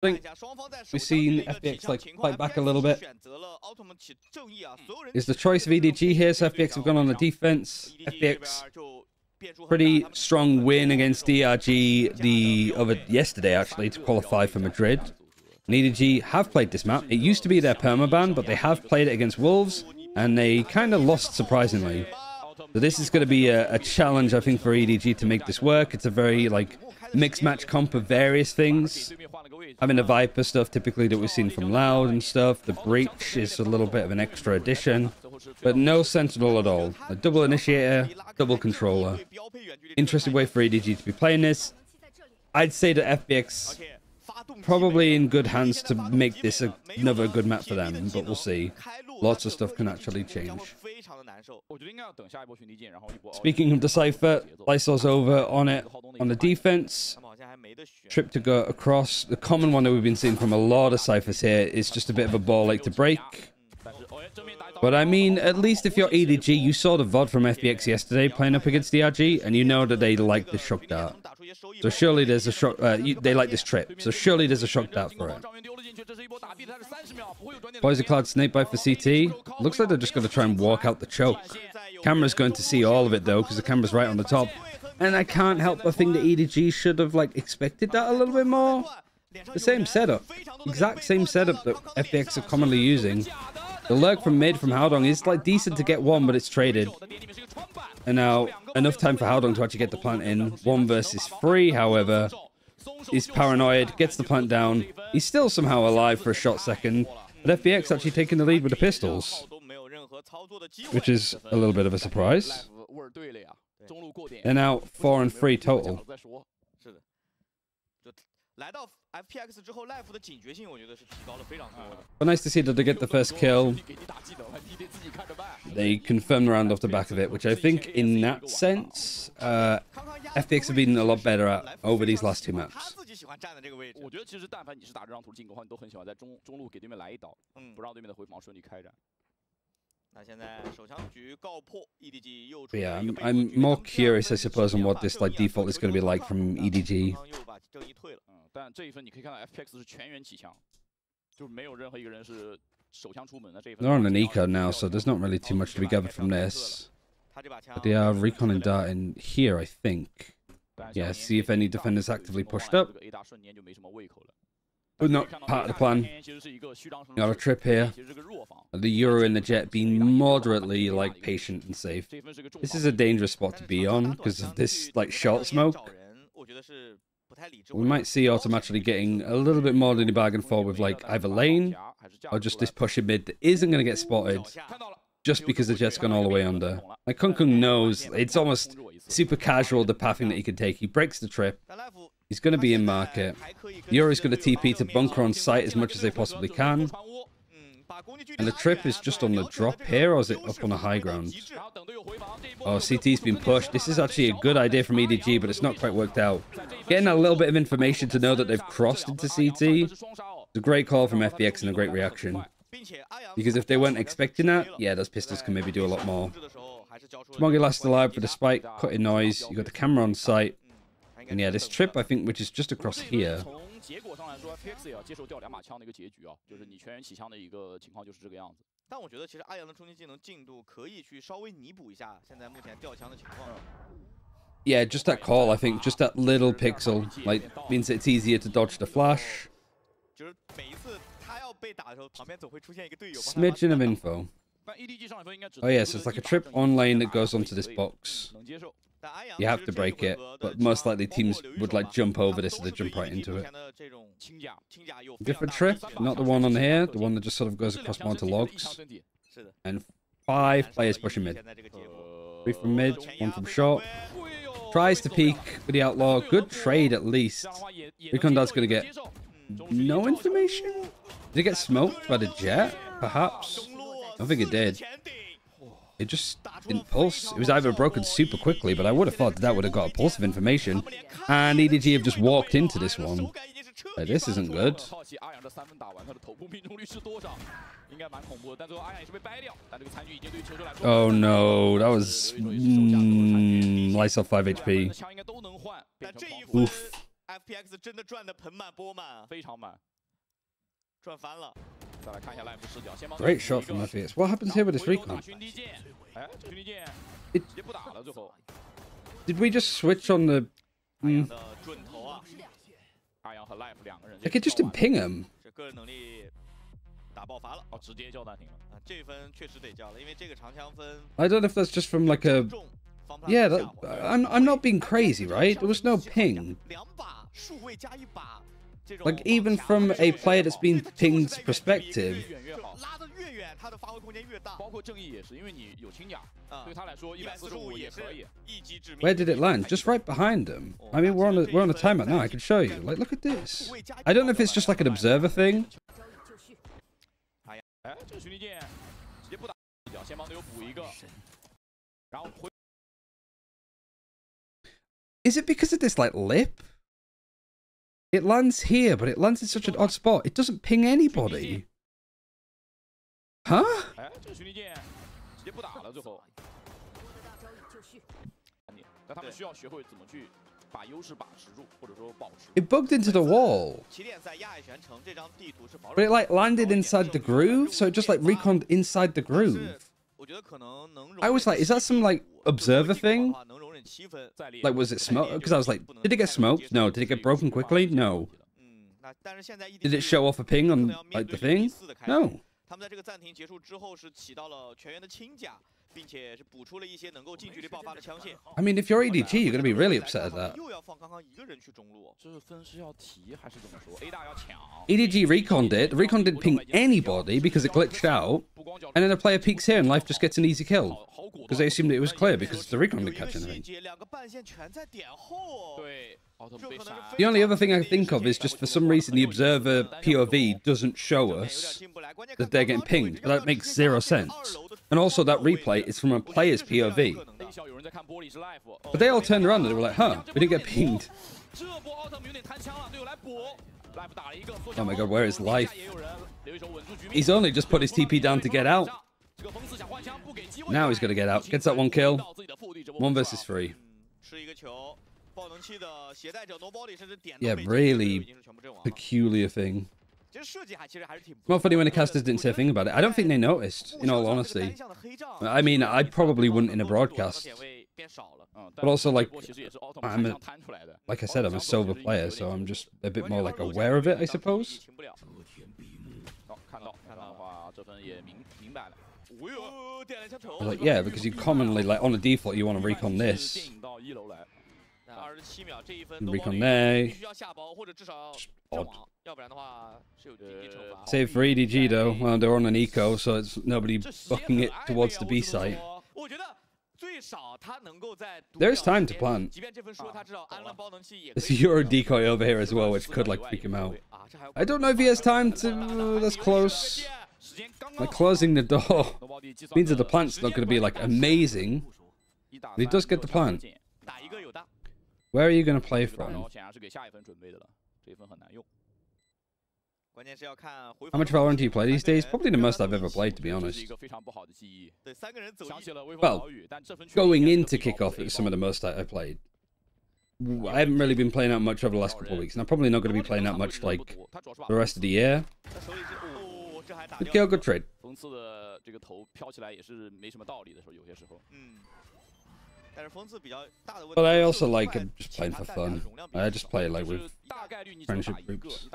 I think we've seen FPX like fight back a little bit. Is the choice of EDG here, so FPX have gone on the defense. FPX, pretty strong win against ERG yesterday, actually, to qualify for Madrid. And EDG have played this map. It used to be their permaban, but they have played it against Wolves, and they kind of lost surprisingly. So this is going to be a challenge, I think, for EDG to make this work. It's a very, like, mixed match comp of various things. Having the Viper stuff, typically, that we've seen from Loud and stuff. The Breach is a little bit of an extra addition. But no Sentinel at all. A double Initiator, double Controller. Interesting way for EDG to be playing this. I'd say that FPX probably in good hands to make this another good map for them, but we'll see. Lots of stuff can actually change. Speaking of Decipher, Lysol's over on it on the defense. Trip to go across. The common one that we've been seeing from a lot of Cyphers here is just a bit of a ball late to break. But I mean, at least if you're EDG, you saw the VOD from FPX yesterday playing up against DRG, and you know that they like the shock dart. So surely there's a shock. They like this trip, so surely there's a shock dart for it. Poison Cloud Snakebite for CT. Looks like they're just going to try and walk out the choke. Camera's going to see all of it though, because the camera's right on the top. And I can't help but think that EDG should have like expected that a little bit more. The same setup, exact same setup that FPX are commonly using. The lurk from mid from Howdong is like decent to get one, but it's traded. And now enough time for Howdong to actually get the plant in. 1 versus 3, however, he's paranoid, gets the plant down. He's still somehow alive for a short second, but FPX actually taking the lead with the pistols, which is a little bit of a surprise. They're now 4 and 3 total. But nice to see that they get the first kill. They confirm the round off the back of it, which I think in that sense, FPX have been a lot better at over these last 2 maps. Yeah, I'm more curious, I suppose, on what this like default is going to be like from EDG. They're on an eco now, so there's not really too much to be gathered from this. But they are recon and darting here, I think. Yeah, see if any defenders actively pushed up. But not part of the plan. Got a trip here. The Euro and the Jet being moderately like patient and safe. This is a dangerous spot to be on because of this like short smoke. We might see automatically getting a little bit more than he bargained for with like either lane or just this push in mid that isn't going to get spotted just because the Jet's gone all the way under. Like Kung Kung knows it's almost super casual the pathing that he can take. He breaks the trip. He's going to be in market. Yuri's going to TP to bunker on site as much as they possibly can. And the trip is just on the drop here, or is it up on a high ground? Oh, CT's been pushed. This is actually a good idea from EDG, but it's not quite worked out. Getting a little bit of information to know that they've crossed into CT is a great call from FPX and a great reaction. Because if they weren't expecting that, yeah, those pistols can maybe do a lot more. Smoggy last alive for the spike, cutting noise. You got the camera on site. And yeah, this trip, I think, which is just across here. Yeah, just that call, I think, just that little pixel, like, means it's easier to dodge the flash. Smidgen of info. Oh yeah, so it's like a trip on lane that goes onto this box. You have to break it, but most likely teams would like jump over this so they jump right into it. Different trip, not the one on here, the one that just sort of goes across more to logs. And 5 players pushing mid. 3 from mid, 1 from short. Tries to peek with the outlaw. Good trade at least. Recon Dad's gonna get no information? Did it get smoked by the Jet? Perhaps? I don't think it did. It just didn't pulse. It was either broken super quickly, but I would have thought that would have got a pulse of information. And EDG have just walked into this one. Like, this isn't good. Oh no, that was Lysol 5 HP. Oof. Great shot from FPX. What happens here with this recon? Did we just switch on the... Like, it just didn't ping him. I don't know if that's just from like a... Yeah, that, I'm not being crazy, right? There was no ping. Like, even from a player that's been pinged's perspective... Where did it land? Just right behind him. I mean, we're on a timeout now. I can show you. Like, look at this. I don't know if it's just like an observer thing. Is it because of this like lip? It lands here, but it lands in such an odd spot. It doesn't ping anybody. Huh? It bugged into the wall. But it like landed inside the groove, so it just like reconned inside the groove. I was like, is that some like observer thing? Like, was it smoke? Because I was like, did it get smoked? No. Did it get broken quickly? No. Did it show off a ping on like the thing? No. I mean, if you're EDG, you're going to be really upset at that. EDG reconned it. The recon didn't ping anybody because it glitched out. And then the player peeks here and Life just gets an easy kill. Because they assumed it was clear because the recon didn't catch anything. The only other thing I think of is just for some reason the observer POV doesn't show us that they're getting pinged. But that makes zero sense. And also that replay is from a player's POV. But they all turned around and they were like, huh, we didn't get pinged. Oh my god, where is Life? He's only just put his TP down to get out. Now he's gonna get out. Gets that one kill. 1 versus 3. Yeah, really peculiar thing. It's more funny when the casters didn't say a thing about it. I don't think they noticed, in all honesty. I mean, I probably wouldn't in a broadcast. But also, like, like I said, I'm a silver player, so I'm just a bit more, like, aware of it, I suppose. Like, yeah, because you commonly, like, on the default, you want to recon this. Recon there. Odd. Save for EDG, though. Well, they're on an eco, so it's nobody bucking it towards the B site. There's time to plant. There's a Euro decoy over here as well, which could, like, freak him out. I don't know if he has time to... that's close. Like, closing the door means that the plant's not going to be, like, amazing. But he does get the plant. Where are you going to play from? How much Valorant do you play these days? Probably the most I've ever played, to be honest. Well, going into kickoff, it was some of the most I played. I haven't really been playing out much over the last couple of weeks, and I'm probably not going to be playing out much, like, the rest of the year. Good kill, good trade. But I also like just playing for fun. I just play like with friendship groups.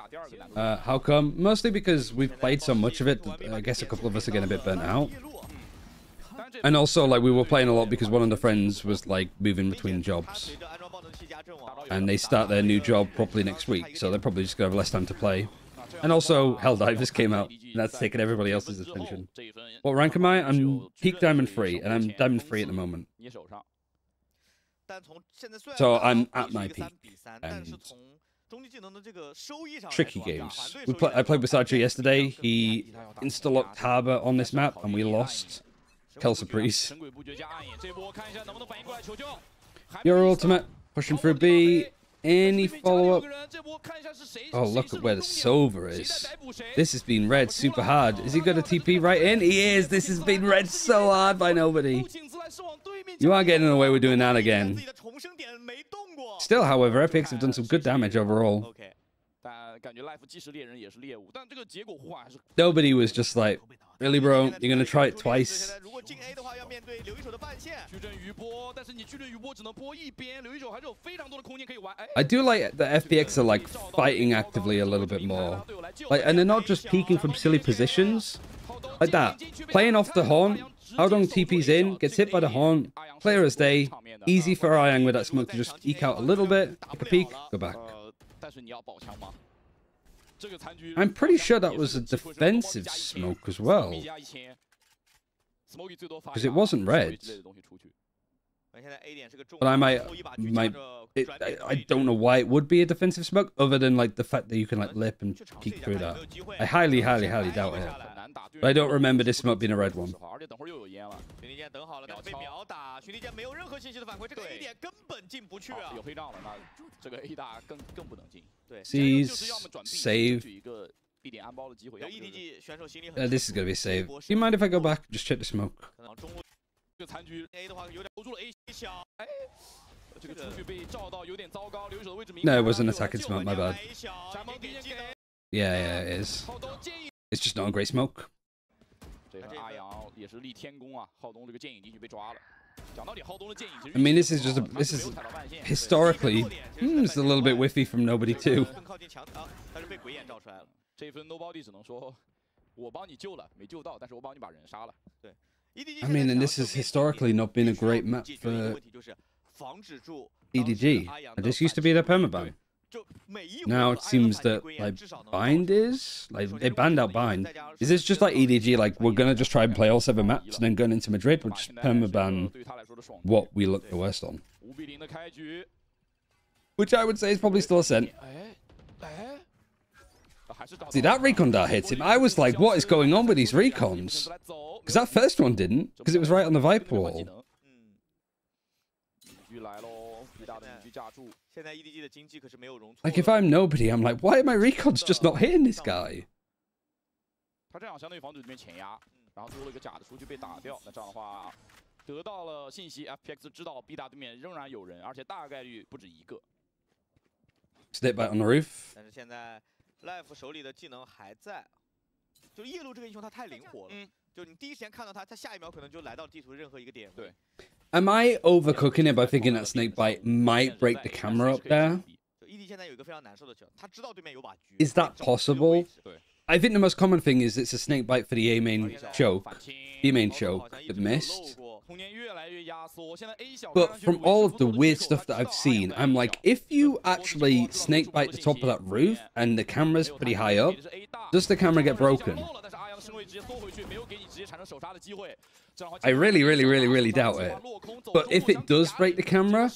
How come? Mostly because we've played so much of it that I guess a couple of us are getting a bit burnt out. And also, like, we were playing a lot because one of the friends was like moving between jobs. And they start their new job properly next week, so they're probably just gonna have less time to play. And also, Helldivers came out, and that's taken everybody else's attention. What rank am I? I'm peak Diamond 3, and I'm Diamond 3 at the moment. So I'm at my peak, and tricky games. I played with Sartre yesterday. He insta-locked Harbor on this map, and we lost. Kel Surprise. Your ultimate, pushing through B. Any follow-up? Oh, look at where the Silver is. This has been read super hard. Is he going to TP right in? He is. This has been read so hard by nobody. You are getting away with doing that again. Still, however, FPX have done some good damage overall. Nobody was just like, really, bro? You're gonna try it twice? I do like that FPX are like fighting actively a little bit more, like, and they're not just peeking from silly positions like that. Playing off the horn, Haodong TP's in, gets hit by the horn, clear as day. Easy for Ryang with that smoke to just eke out a little bit, take a peek, go back. I'm pretty sure that was a defensive smoke as well, because it wasn't red. But I don't know why it would be a defensive smoke, other than like the fact that you can like lip and peek through that. I highly doubt it. But I don't remember this smoke being a red one. Sees, save. This is gonna be a save. Do you mind if I go back and just check the smoke? No, it wasn't attacking smoke, my bad. Yeah, it is. It's just not a great smoke. I mean, this is historically, it's a little bit whiffy from nobody too. I mean, and this has historically not been a great map for EDG. This used to be their permaban. Now it seems that like bind is like they banned out bind. Is this just like EDG? Like we're gonna just try and play all 7 maps and then going into Madrid, we'll just permaban what we look the worst on. Which I would say is probably still Ascent. See, that recon dart hits him. I was like, what is going on with these recons? Because that first one didn't, because it was right on the Viper wall. Like, if I'm nobody, I'm like, why are my recons just not hitting this guy? Snip back on the roof. Am I overcooking it by thinking that snakebite might break the camera up there? Is that possible? I think the most common thing is it's a snakebite for the A main choke. B main choke that missed. But from all of the weird stuff that I've seen, I'm like, if you actually snakebite the top of that roof and the camera's pretty high up, does the camera get broken? I really doubt it. But if it does break the camera,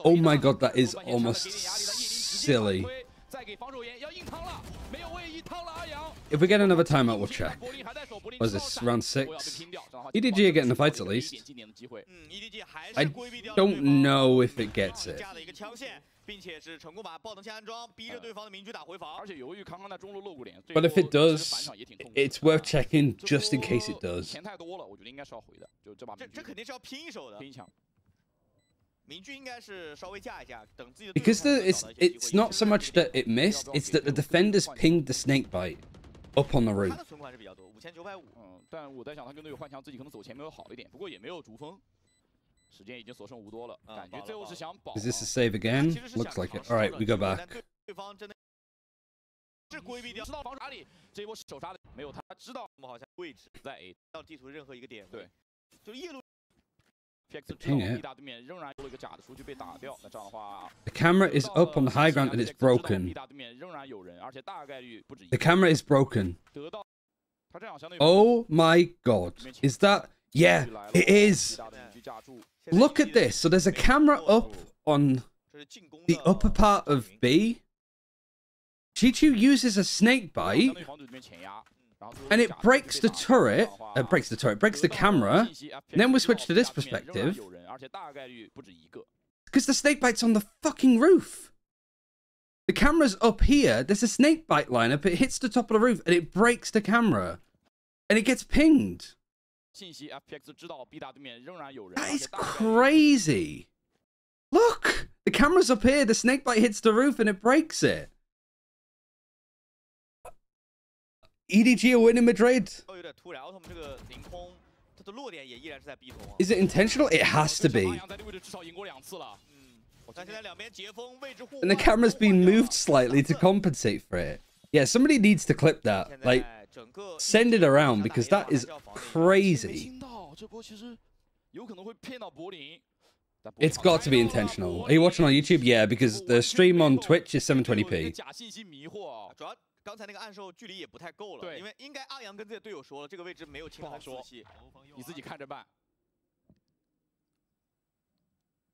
oh my god, that is almost silly. If we get another timeout, we'll check. What is this, round 6? EDG are getting the fights at least. I don't know if it gets it. But if it does, it's worth checking just in case it does. Because it's not so much that it missed, it's that the defenders pinged the snakebite up on the roof. Is this a save again? Looks like it. Alright, we go back. Ping it. The camera is up on the high ground and it's broken. The camera is broken. Oh my god. Is that... Yeah, it is. Look at this. So there's a camera up on the upper part of B. Chichu uses a snake bite and it breaks the turret. Breaks the camera. And then we switch to this perspective. Because the snake bite's on the fucking roof. The camera's up here. There's a snake bite lineup. It hits the top of the roof and it breaks the camera. And it gets pinged. That is crazy. Look, the camera's up here. The snakebite hits the roof and it breaks it. EDG will win in Madrid? Is it intentional? It has to be. And the camera's been moved slightly to compensate for it. Yeah, somebody needs to clip that. Like, send it around because that is crazy. It's got to be intentional. Are you watching on YouTube? Yeah, because the stream on Twitch is 720p. 刚才那个暗售距离也不太够了，因为应该阿阳跟自己的队友说了，这个位置没有清寒四气，你自己看着办。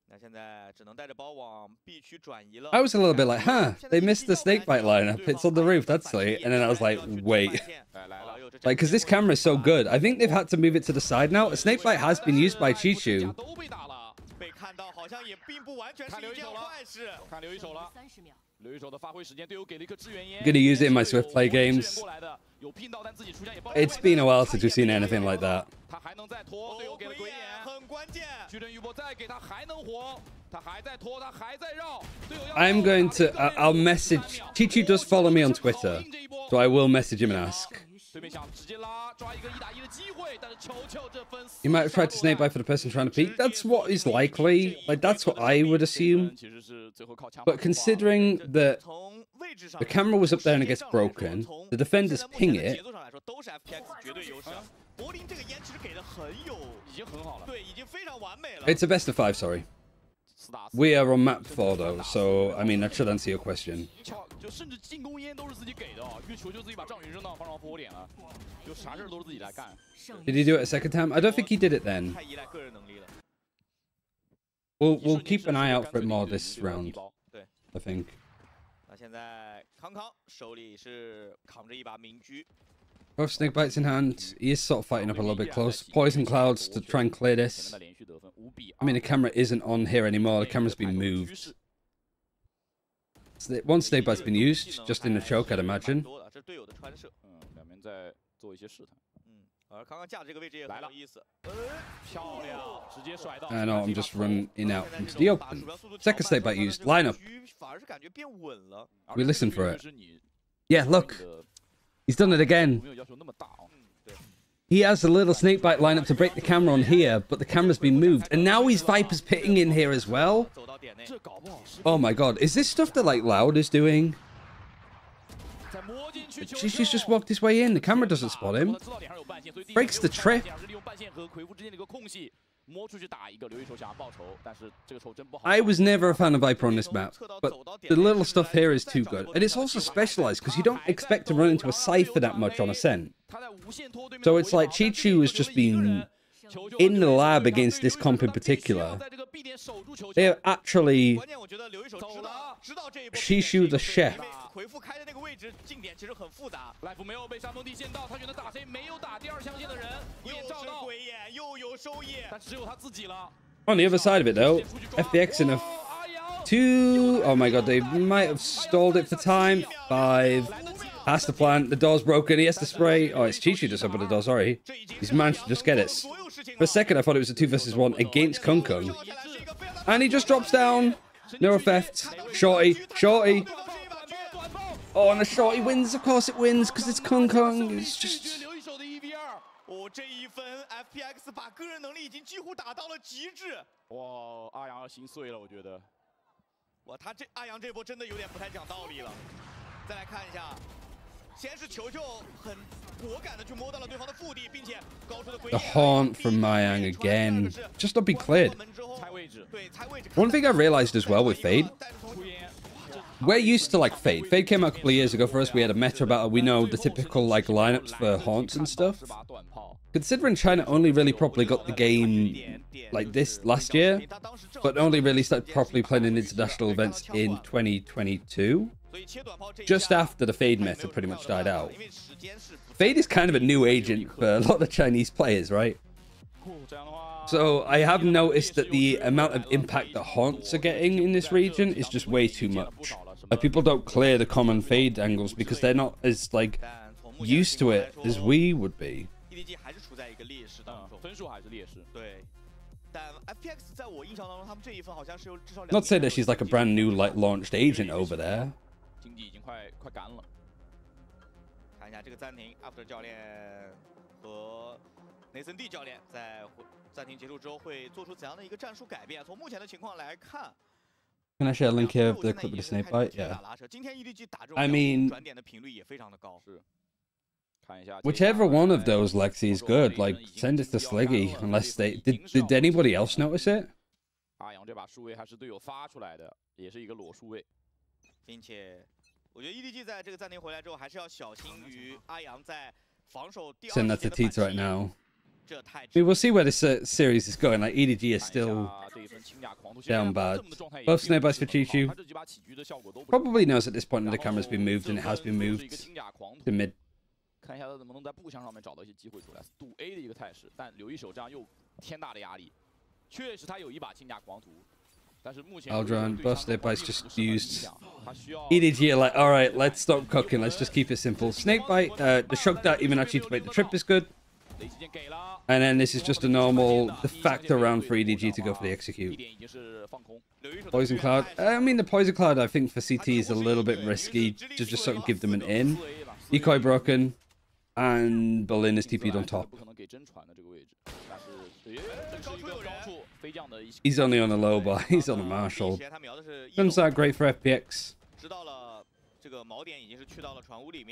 那现在只能带着包往 B 区转移了。I was a little bit like, huh, they missed the snakebite lineup. It's on the roof. That's silly. And then I was like, wait, like, because this camera is so good, I think they've had to move it to the side now. A snakebite has been used by Chichu. 被看到好像也并不完全是一件坏事。看留一手了。 Gonna use it in my Swift play games. It's been a while since we've seen anything like that. I'm going to. I'll message. Chichu does follow me on Twitter, so I will message him and ask. You might have tried to snake bite for the person trying to peek. That's what is likely. Like, that's what I would assume. But considering that the camera was up there and it gets broken, the defenders ping it. It's a best of 5, sorry. We are on map 4 though, so I mean that should answer your question. Did he do it a second time? I don't think he did it then. We'll keep an eye out for it more this round, I think. Both snake bites in hand. He is sort of fighting up a little bit close. Poison clouds to try and clear this. I mean, the camera isn't on here anymore. The camera's been moved. One snake bite's been used, just in the choke, I'd imagine. I know, I'm just running out into the open. Second snake bite used. Line up. We listen for it. Yeah, look. He's done it again. He has a little snakebite lineup to break the camera on here, but the camera's been moved. And now he's Viper's pitting in here as well. Oh my god. Is this stuff that, like, Loud is doing? She's just walked his way in. The camera doesn't spot him. Breaks the trip. I was never a fan of Viper on this map, but the little stuff here is too good. And it's also specialized because you don't expect to run into a Cypher that much on Ascent. So it's like Chichu has just been in the lab against this comp in particular. They are actually Chichu the chef. On the other side of it though, FPX in a 2. Oh my god, they might have stalled it for time. 5. Has to plant. The door's broken. He has to spray. Oh, it's Chichu just opened the door. Sorry. He's managed to just get it. For a second, I thought it was a 2 versus 1 against Kung Kung. And he just drops down. No theft. Shorty. Shorty. Oh, and the Shorty wins. Of course it wins because it's Kung Kung. It's just... 这一分 FPX 把个人能力已经几乎打到了极致。哇，阿阳要心碎了，我觉得。哇，他这阿阳这波真的有点不太讲道理了。再来看一下，先是球球很果敢的去摸到了对方的腹地，并且高出的鬼眼。The haunt from Mayang again. Just not be cleared. One thing I realized as well with Fade. We're used to, like, Fade. Fade came out a couple of years ago for us. We had a meta battle. We know the typical, like, lineups for haunts and stuff. Considering China only really properly got the game like this last year, but only really started properly playing in international events in 2022, just after the Fade meta pretty much died out. Fade is kind of a new agent for a lot of Chinese players, right? So I have noticed that the amount of impact that haunts are getting in this region is just way too much. Like, people don't clear the common Fade angles because they're not as, like, used to it as we would be. Not saying that she's like a brand new, like, launched agent over there. 看一下这个暂停 ，After 教练和内森 D 教练在暂停结束之后会做出怎样的一个战术改变？从目前的情况来看。 Can I share a link here of the clip of the snake bite? Yeah. I mean, whichever one of those, Lexi, is good. Like, send it to Sliggy, unless they... Did anybody else notice it? 阿阳这把数位还是队友发出来的，也是一个裸数位，并且我觉得 EDG 在这个暂停回来之后，还是要小心于阿阳在防守第二节 Send that to 的 Tita right now. We will see where this series is going. Like, EDG is still down bad. Both snake bites for Chichu. Probably knows at this point that the camera's been moved, and it has been moved to mid. 看一下他能不能在步枪上面找到一些机会出来，赌 A 的一个态势，但留一手这样又天大的压力。确实他有一把轻甲狂徒，但是目前 Aldron, both snake bites just used. EDG are like, all right, let's stop cooking. Let's just keep it simple. Snake bite, the shock dart even actually to make the trip is good. And then this is just a normal, the factor round for EDG to go for the execute. Poison Cloud. I mean, the Poison Cloud, I think, for CT is a little bit risky to just sort of give them an in. Decoy broken. And Berlin is TP'd on top. He's only on a low bar. He's on a Marshall. Doesn't sound great for FPX.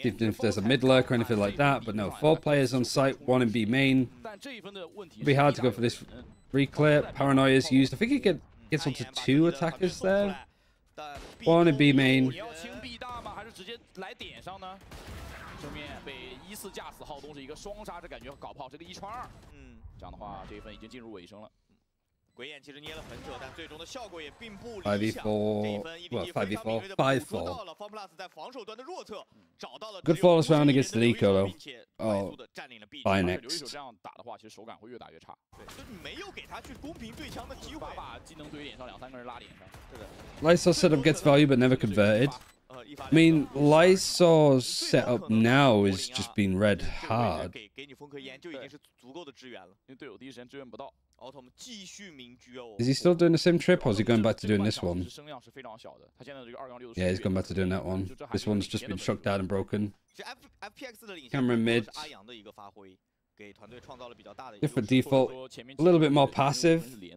Even if there's a mid lurk or anything like that, but no, 4 players on site, 1 in B main. It'd be hard to go for this reclear. Paranoia is used. I think he gets onto 2 attackers there. 1 in B main. 正面被依次架死，浩东是一个双杀，这感觉搞不好这个1传2。这样的话，这一分已经进入尾声了。鬼眼其实捏了很久，但最终的效果也并不理想。5v4, 5v4, 5-4. 方 plus 在防守端的弱侧找到了 Good flawless round against the Nico though. Oh, bye next. 这样打的话，其实手感会越打越差。对，就你没有给他去公平对枪的机会，把技能怼脸上，2-3个人拉脸上。是的。Lysol setup gets value but never converted. I mean, Lysol's setup now is just being read hard. Is he still doing the same trip, or is he going back to doing this one? Yeah, he's gone back to doing that one. This one's just been shocked out and broken. Camera mid. Different default, a little bit more passive. I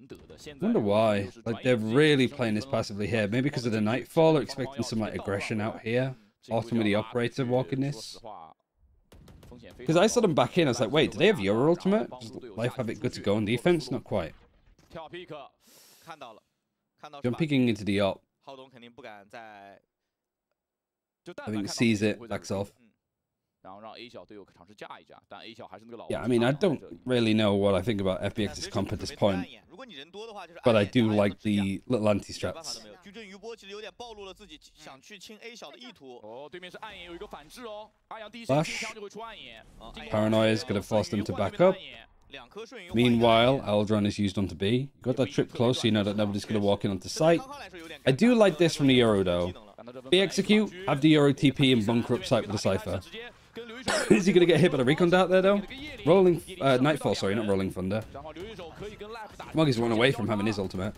wonder why. Like, they're really playing this passively here. Maybe because of the Nightfall, or expecting some like aggression out here. Autumn with the operator walking this. Because I saw them back in, I was like, wait, do they have Euro Ultimate? Does Life have it good to go on defense? Not quite. Jump peeking into the op. I think sees it, backs off. Yeah, I mean, I don't really know what I think about FPX's comp at this point, but I do like the little anti-straps. Flash. Paranoia is going to force them to back up. Meanwhile, Aldron is used onto B. Got that trip close, so you know that nobody's going to walk in onto site. I do like this from the Euro, though. B execute, have the Euro TP and bunker up site with the Cypher. Is he going to get hit by the recon dart there, though? Rolling... Nightfall, sorry, not Rolling Thunder. Muggy's run away from having his ultimate.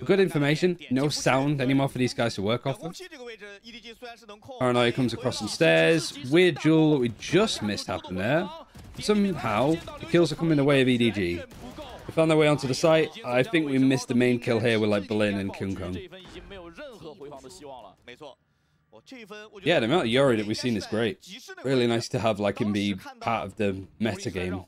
Good information. No sound anymore for these guys to work off of. Paranoia comes across some stairs. Weird duel that we just missed happen there. Somehow, the kills are coming the way of EDG. We found their way onto the site. I think we missed the main kill here with like Berlin and Kung Kong. Yeah, the amount of Yori that we've seen is great. Really nice to have like him be part of the meta game.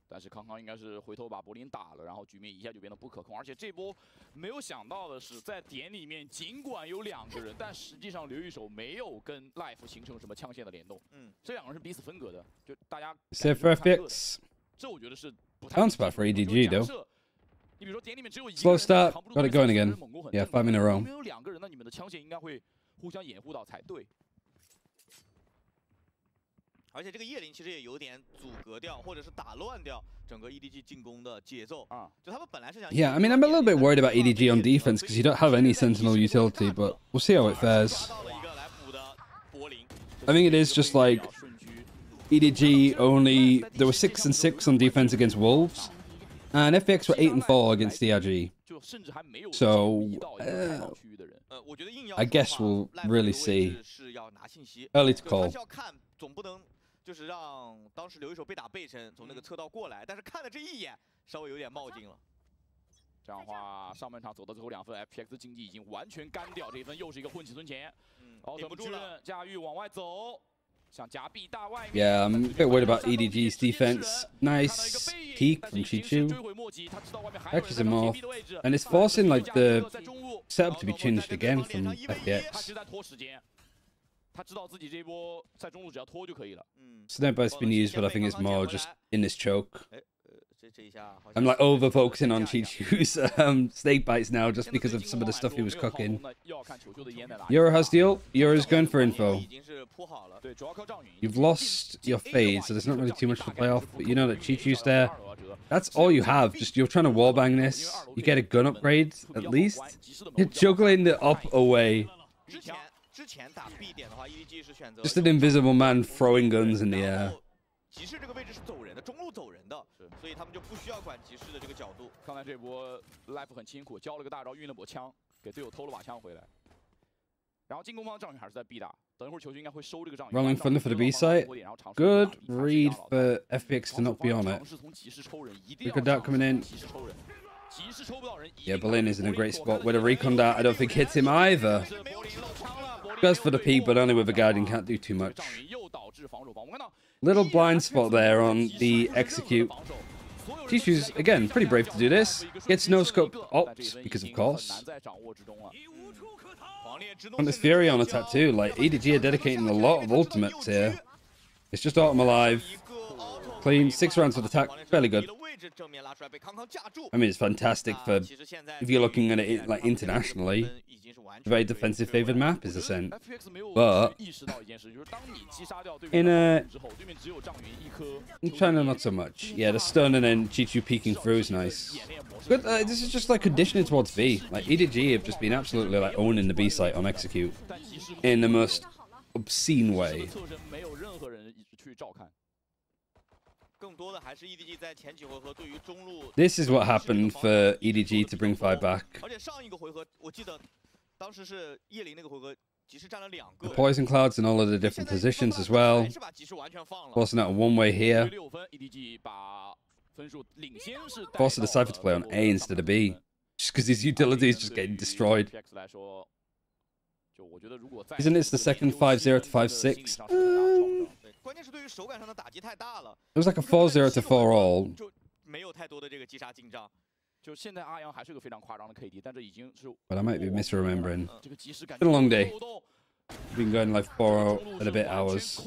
但是康康应该是回头把柏林打了，然后局面一下就变得不可控。而且这波没有想到的是，在点里面尽管有2个人，但实际上刘一手没有跟 Life 形成什么枪线的联动。这2个人是彼此分隔的，就大家。Save for FPX. 这我觉得是不太。Bounce back for EDG though. Slow start, got it going again. Yeah, 5 in a row. 没有2个人，那你们的枪线应该会互相掩护到才对。 而且这个叶灵其实也有点阻隔掉，或者是打乱掉整个 EDG 进攻的节奏啊。就他们本来是想 Yeah, I mean, I'm a little bit worried about EDG on defense because you don't have any Sentinel utility, but we'll see how it fares. I think it is just like EDG only... There were 6 and 6 on defense against Wolves, and FPX were 8 and 4 against DRG. So, I guess we'll really see. Early to call. 就是让当时留一手被打背身从那个侧道过来，但是看了这一眼，稍微有点冒进了。这样的话，上半场走到最后2分 ，FPX 经济已经完全干掉这一分，又是一个混起存钱。奥特曼驾驭往外走，想夹壁大外面。Yeah, I'm a bit worried about EDG's defense. Nice peek from Chichu. Catches him off, and it's forcing like the setup to be changed again from FPX. Sniper's been used, but I think it's more just in this choke. I'm like over focusing on Chichu's snake bites now just because of some of the stuff he was cooking. Euro has the ult. Euro's going for info. You've lost your fade, so there's not really too much to play off, but you know that Chichu's there. That's all you have. Just you're trying to wallbang this. You get a gun upgrade, at least. You're juggling the up away. Just an invisible man throwing guns in the air. 集市这个位置是走人的，中路走人的，所以他们就不需要管集市的这个角度。刚才这波 life 很辛苦，交了个大招，运了波枪，给队友偷了把枪回来。然后进攻方仗云还是在 B 打，等一会儿球军应该会收这个仗云。Rolling thunder for the B site. Good read for FPX to not be on it. Recon dart coming in. Yeah, Berlin is in a great spot with a recon dart. I don't think hits him either. Goes for the peak, but only with a guardian, can't do too much. Little blind spot there on the execute. Chichu's, again, pretty brave to do this. Gets no scope opt, because of course. On this Fury on attack too, like EDG are dedicating a lot of ultimates here. It's just Autumn alive. Clean, 6 rounds of attack, fairly good. I mean, it's fantastic for, if you're looking at it like internationally, a very defensive favored map is Ascent. But in China, not so much. Yeah, the stun and then Chichu peeking through is nice. But this is just like conditioning towards B. Like EDG have just been absolutely like owning the B site on execute in the most obscene way. This is what happened for EDG to bring 5 back. The poison clouds in all of the different positions as well. Forcing out a one-way here. Forcing the Cypher to play on A instead of B. Just because his utility is just getting destroyed. Isn't this the second 5-0 to 5-6? It was like a 4-0 to 4-all. But I might be misremembering. It's been a long day. We've been going like 4 and a bit hours.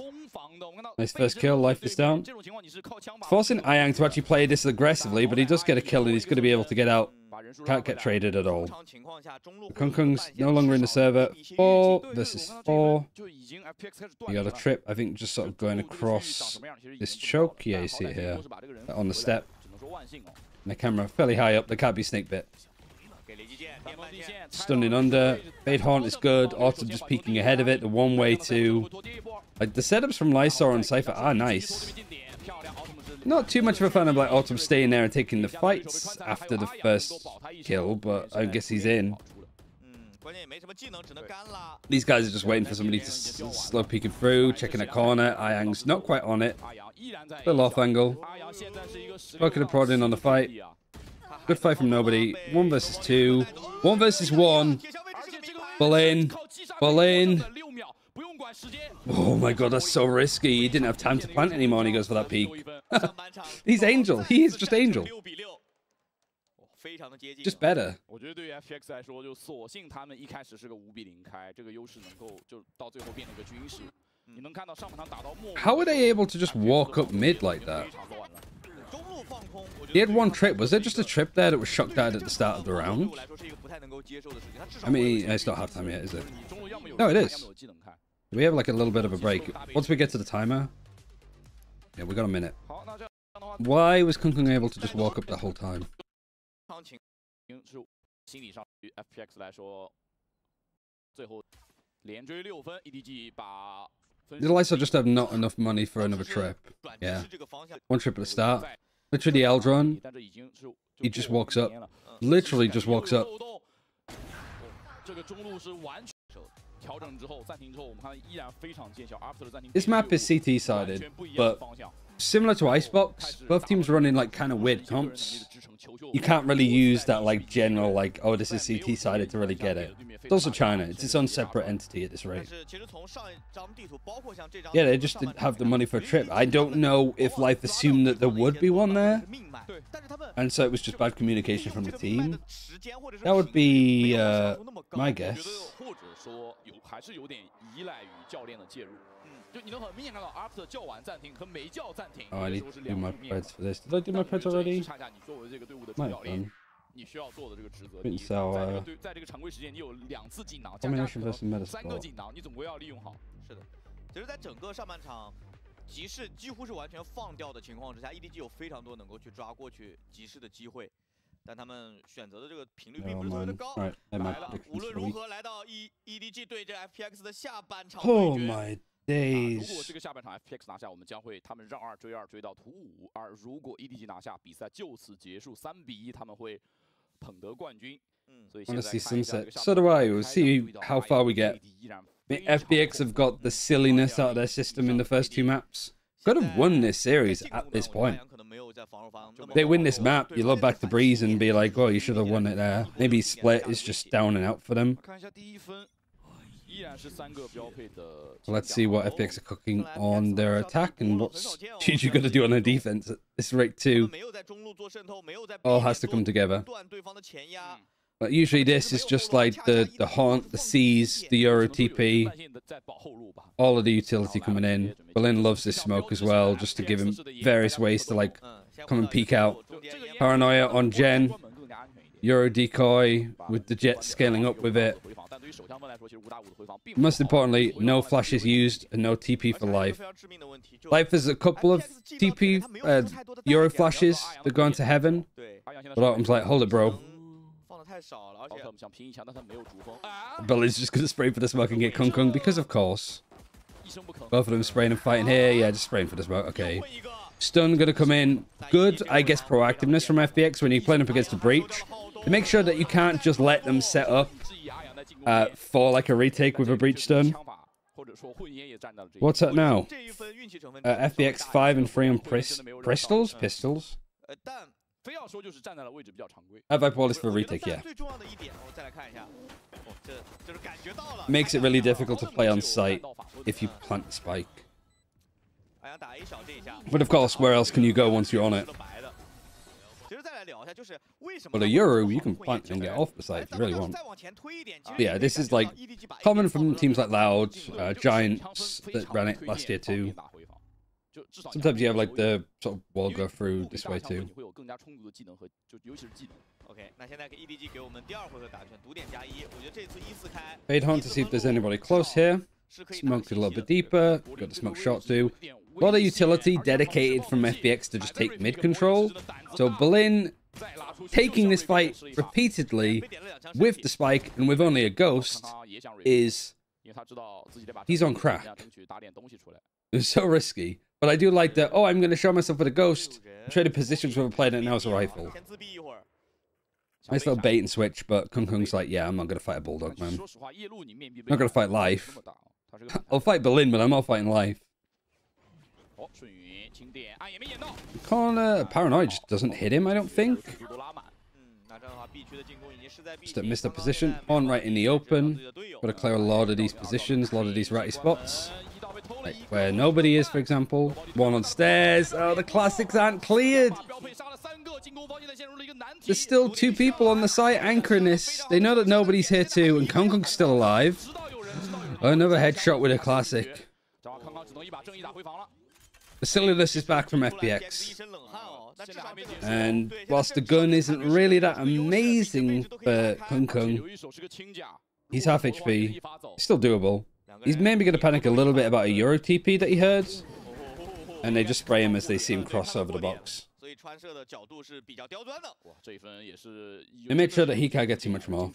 Nice first kill, life is down. It's forcing Ayang to actually play this aggressively, but he does get a kill and he's going to be able to get out. Can't get traded at all. Kung Kung's no longer in the server. 4 versus 4. You got a trip, I think, just sort of going across this choke. Yeah, you see it here. On the step. And the camera fairly high up. There can't be snake bit. Stunning under. Fade Haunt is good. Autumn just peeking ahead of it. The one way to... Like, the setups from Lysor and Cypher are nice. Not too much of a fan of like Autumn staying there and taking the fights after the first kill, but I guess he's in. These guys are just waiting for somebody to slow peeking through, checking a corner. Ayang's not quite on it. Little off angle. Poking and prodding on the fight. Good fight from nobody. 1 versus 2. 1 versus 1. Pull in. Pull in. Oh my god, that's so risky. He didn't have time to plant anymore and he goes for that peek. He's Angel. He is just Angel. Just better. How were they able to just walk up mid like that? He had 1 trip. Was there just a trip there that was shot dead at the start of the round? I mean, it's not halftime yet, is it? No, it is. We have like a little bit of a break. Once we get to the timer... Yeah, we got a minute. Why was Kung Kung able to just walk up the whole time? Did Lysor just have not enough money for another trip? Yeah. 1 trip at the start. Literally Eldron. He just walks up. Literally just walks up. This map is CT sided, but similar to Icebox, both teams running like kind of weird comps. You can't really use that like general like, oh, this is CT sided to really get it. It's also China. It's its own separate entity at this rate. Yeah, they just didn't have the money for a trip. I don't know if Life assumed that there would be one there, and so it was just bad communication from the team. That would be my guess. Oh, I need to do my preds for this. Did I do my preds already? Might have done. Combination versus meta sport. 其实，在整个上半场，集市几乎是完全放掉的情况之下 ，EDG 有非常多能够去抓过去集市的机会，但他们选择的这个频率并不是特别的高。来了，无论如何来到 EDG 对这 FPX 的下半场对决。 如果这个下半场 FPX 拿下，我们将会他们让2追2追到图5，而如果 EDG 拿下，比赛就此结束，3比1，他们会捧得冠军。所以 I want to see sunset. So do I. We'll see how far we get. FPX have got the silliness out of their system in the first 2 maps. Could have won this series at this point. They win this map, you look back to Breeze and be like, oh, you should have won it there. Maybe Split is just down and out for them. Let's see what FPX are cooking on their attack and what's GG going to do on their defense at this rate too. All has to come together. But usually this is just like the Haunt, the Seize, the Euro TP, all of the utility coming in. Berlin loves this smoke as well, just to give him various ways to like come and peek out. Paranoia on Gen. Euro decoy with the Jet scaling up with it. Most importantly, no flashes used and no TP for Life. Life has a couple of TP Euro flashes that go into heaven. But Autumn's like, hold it, bro. Billy's just going to spray for the smoke and get Kung Kung because, of course, both of them spraying and fighting here. Yeah, just spraying for the smoke. Okay. Stun going to come in. Good, I guess, proactiveness from FPX when you're playing up against a breach. To make sure that you can't just let them set up for like a retake with a breach stun. What's that now? FPX 5 and 3 on pistols? Pistols? Have I bought this for a retake? Yeah. Makes it really difficult to play on site if you plant the spike. But of course, where else can you go once you're on it? But a Euro, you can plant and get off the site if you really want. But yeah, this is like common from teams like Loud, Giants that ran it last year too. Sometimes you have like the sort of wall go through this way too. Fade Hunt to see if there's anybody close here. Smoked a little bit deeper. Got the smoke shot too. A lot of utility dedicated from FPX to just take mid control. So Berlin taking this fight repeatedly with the spike and with only a ghost is... he's on crack. It's so risky. But I do like that, oh, I'm going to show myself with a ghost. Traded positions with a player that now has a rifle. Nice little bait and switch, but Kung Kung's like, yeah, I'm not going to fight a Bulldog, man. I'm not going to fight Life. I'll fight Berlin, but I'm not fighting Life. Corner, Paranoia just doesn't hit him, I don't think. Just a missed up position. On right in the open. Got to clear a lot of these positions, a lot of these ratty spots. Like where nobody is, for example. One on stairs. Oh, the classics aren't cleared. There's still 2 people on the site anchoring this. They know that nobody's here too, and Kung Kung's still alive. Another headshot with a classic. The silliness is back from FPX. And whilst the gun isn't really that amazing for Kung Kung, he's half HP. It's still doable. He's maybe going to panic a little bit about a Euro TP that he heard. And they just spray him as they see him cross over the box. They made sure that he can't get too much more.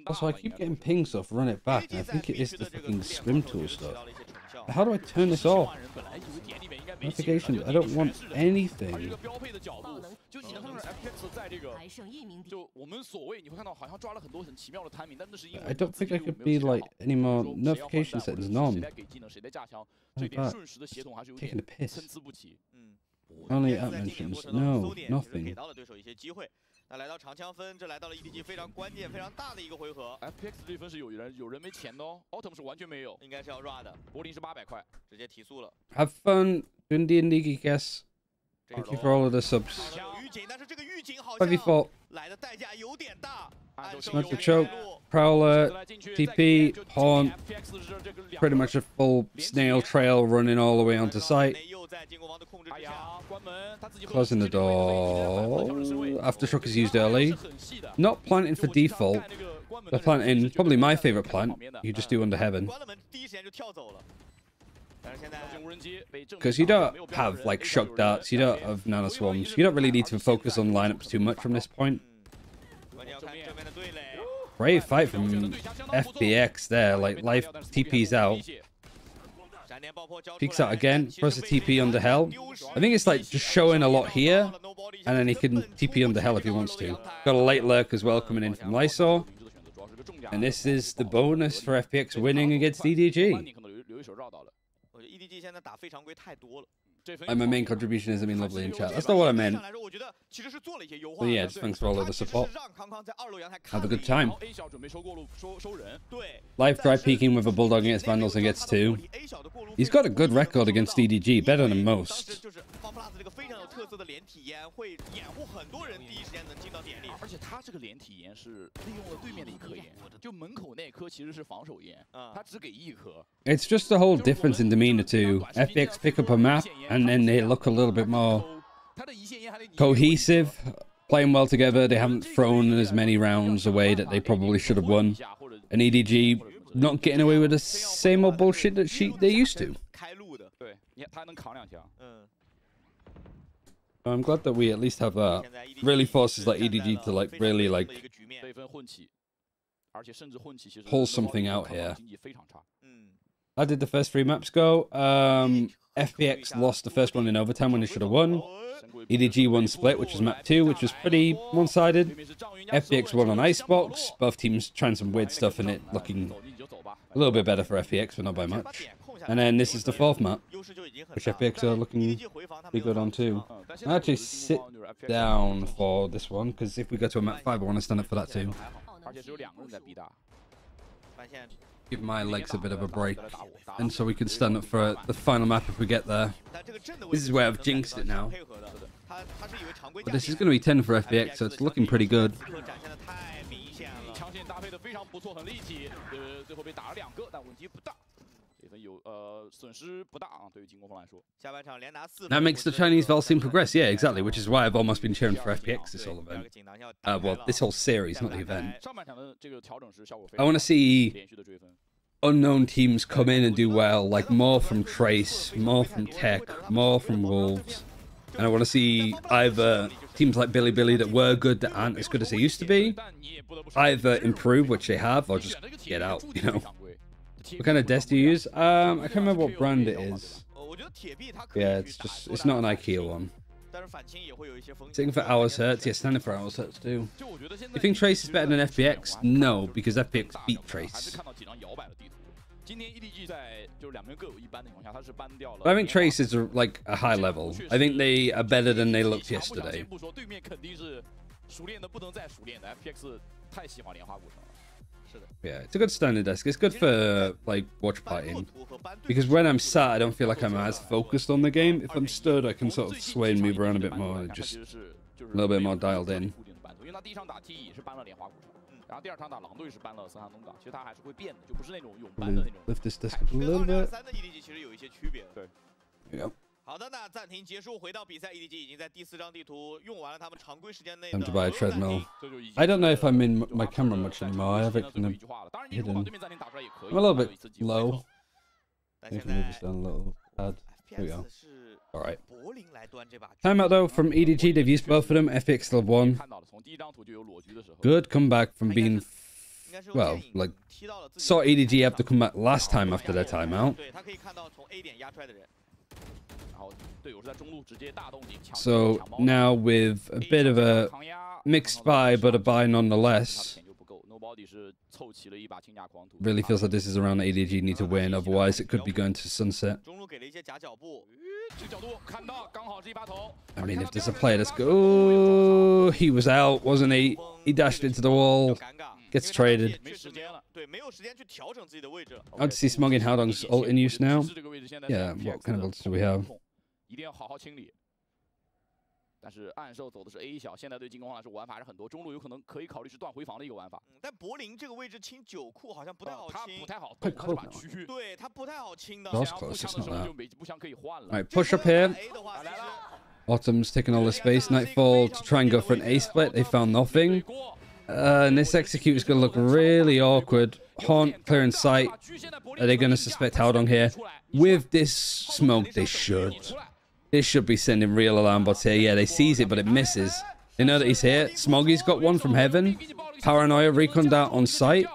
Also, I keep getting ping stuff, run it back. And I think it is the fucking swim tool stuff. How do I turn this off? Notifications. I don't want anything. I don't think I could be like any more notification settings. None. Like that. Taking a piss. Only app mentions. No, nothing. 那来到长枪分，这来到了 EDG 非常关键、非常大的一个回合。FPX 这分是有人没钱的哦 ，Autumn 是完全没有，应该是要 RA 的。柏林是800块，直接提速了。Have fun, Indian League guess. Thank you for all of the subs. 预警，但是这个预警好像来的代价有点大。Smoke the choke, Prowler, TP, Haunt, pretty much a full snail trail running all the way onto site. Closing the door. Aftershock is used early. Not planting for default. They're planting probably my favorite plant. You just do under heaven. Because you don't have like shock darts, you don't have nano swarms. You don't really need to focus on lineups too much from this point. Brave fight from FPX there. Like life TP's out. Peeks out again. Throws a TP under hell. I think it's like just showing a lot here. And then he can TP under hell if he wants to. Got a late lurk as well coming in from Lysor. And this is the bonus for FPX winning against EDG. And my main contribution is, I mean, lovely in chat. That's not what I meant. But yeah, just thanks for all of the support. Have a good time. Live try peeking with a Bulldog against Vandals and gets 2. He's got a good record against EDG, better than most. It's just the whole difference in demeanor too. FPX pick up a map and then they look a little bit more cohesive, playing well together. They haven't thrown as many rounds away that they probably should have won. And EDG not getting away with the same old bullshit that they used to. I'm glad that we at least have that. Really forces like EDG to like really like pull something out here. How did the first 3 maps go? FPX lost the first one in overtime when they should have won. EDG won split, which was map 2, which was pretty one-sided. FPX won on Icebox. Both teams trying some weird stuff and it looking a little bit better for FPX, but not by much. And then this is the 4th map, which FPX are looking pretty good on too. I'll actually sit down for this one, because if we go to a map 5, I want to stand up for that too. Give my legs a bit of a break, and so we can stand up for the final map if we get there. This is where I've jinxed it now. But this is going to be 10 for FPX, so it's looking pretty good. That makes the Chinese Val scene progress, yeah, exactly, which is why I've almost been cheering for FPX this whole event. Well, this whole series, not the event. I want to see unknown teams come in and do well, like more from Trace, more from Tech, more from Wolves. And I want to see either teams like Billy that were good that aren't as good as they used to be, either improve, which they have, or just get out, you know. What kind of desk do you use? I can't remember what brand it is. Yeah, it's not an IKEA one. Sitting for hours hurts. Yeah, standing for hours hurts too. You think Trace is better than FPX? No, because FPX beat Trace. But I think Trace is like a high level. I think they are better than they looked yesterday. Yeah, it's a good standing desk. It's good for like watch partying, because when I'm sat, I don't feel like I'm as focused on the game. If I'm stood, I can sort of sway and move around a bit more, and just a little bit more dialed in. Lift this desk up a little bit. There you go. Time to buy a treadmill. I don't know if I'm in my camera much anymore. I have it kind of hidden. I'm a little bit low. I can move this down a little pad. There we go. Alright. Timeout though from EDG. They've used both of them. FPX still have one. Good comeback from being, well, like, saw EDG have to come back last time after their timeout. So now with a bit of a mixed buy, but a buy nonetheless. Really feels like this is a round that EDG need to win, otherwise it could be going to sunset. I mean, if there's a player that's go, oh, he was out, wasn't he? He dashed into the wall, gets traded. I'd see Smog and Howdong's ult in use now. Yeah, what kind of ults do we have? 但是暗兽走的是 A 小，现在对进攻来说玩法是很多，中路有可能可以考虑是断回防的一个玩法。但柏林这个位置清9库好像不太好清，他不太好动，他是把区域，对他不太好清的。That's close, it's not that. 就每步枪可以换了。Alright, push up here. Autumn's taking all the space. Nightfall to try and go for an A split. They found nothing. And this execute is going to look really awkward. Haunt clearing sight. Are they going to suspect Howdong here? With this smoke, they should. This should be sending real alarm bots here. Yeah, they seize it, but it misses. They know that he's here. Smoggy's got one from heaven. Paranoia, recon down on site.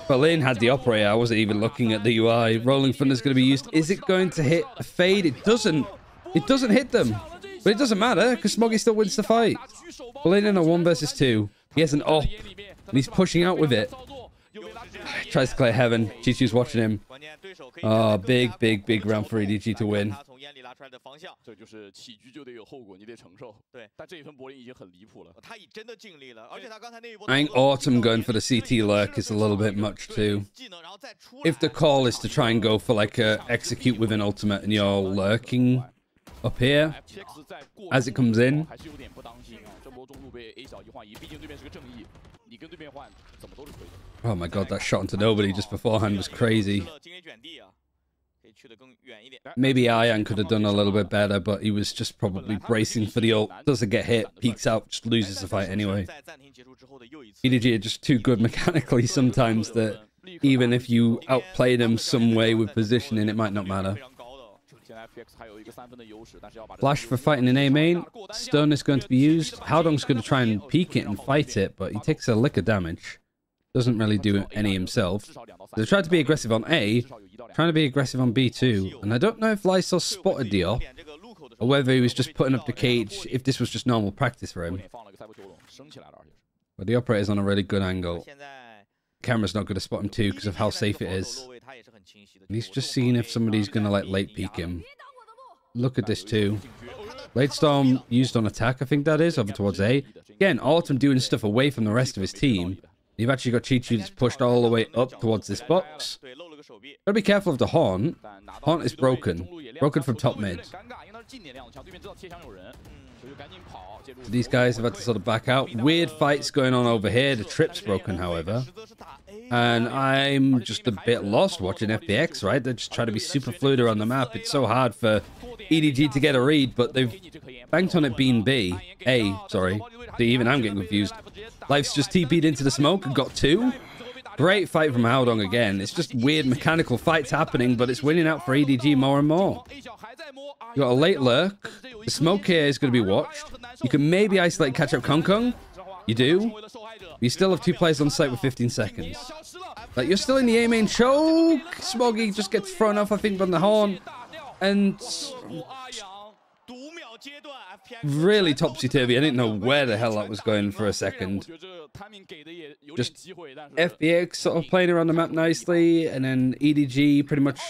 Berlin had the operator. I wasn't even looking at the UI. Rolling Thunder's going to be used. Is it going to hit a fade? It doesn't. It doesn't hit them. But it doesn't matter, because Smoggy still wins the fight. Berlin in a 1 versus 2. He has an op, and he's pushing out with it. Tries to clear heaven. Chi-Chu's watching him. Oh, big, big, big round for EDG to win. I think Autumn going for the CT lurk is a little bit much too. If the call is to try and go for like a execute with an ultimate and you're lurking up here as it comes in. Oh my god, that shot into nobody just beforehand was crazy. Maybe Ryan could have done a little bit better, but he was just probably bracing for the ult. Doesn't get hit, peeks out, just loses the fight anyway. EDG are just too good mechanically sometimes that even if you outplay them some way with positioning, it might not matter. Flash for fighting in A main. Stun is going to be used. Howdong's going to try and peek it and fight it, but he takes a lick of damage. Doesn't really do any himself. They tried to be aggressive on A, trying to be aggressive on B too. And I don't know if Lysol spotted the off, or whether he was just putting up the cage, if this was just normal practice for him. But the operator's on a really good angle. Camera's not going to spot him too because of how safe it is. And he's just seeing if somebody's going to like late peek him. Look at this too. Late Storm used on attack, I think that is, over towards A. Again, Autumn doing stuff away from the rest of his team. You've actually got Chi-Chu that's pushed all the way up towards this box. Gotta be careful of the Haunt. Haunt is broken. Broken from top mid. These guys have had to sort of back out. Weird fights going on over here. The trip's broken, however. And I'm just a bit lost watching FPX, right? They're just trying to be super fluid around the map. It's so hard for EDG to get a read, but they've banked on it being B. A, sorry. See, even I'm getting confused. Life's just TP'd into the smoke and got 2. Great fight from Howdong again. It's just weird mechanical fights happening, but it's winning out for EDG more and more. You got a late lurk. The smoke here is going to be watched. You can maybe isolate catch up Kong Kong. You do. You still have 2 players on site with 15 seconds. Like, you're still in the A main choke. Smoggy just gets thrown off, I think, from the horn. And really topsy-turvy. I didn't know where the hell that was going for a second. Just FPX sort of playing around the map nicely, and then EDG pretty much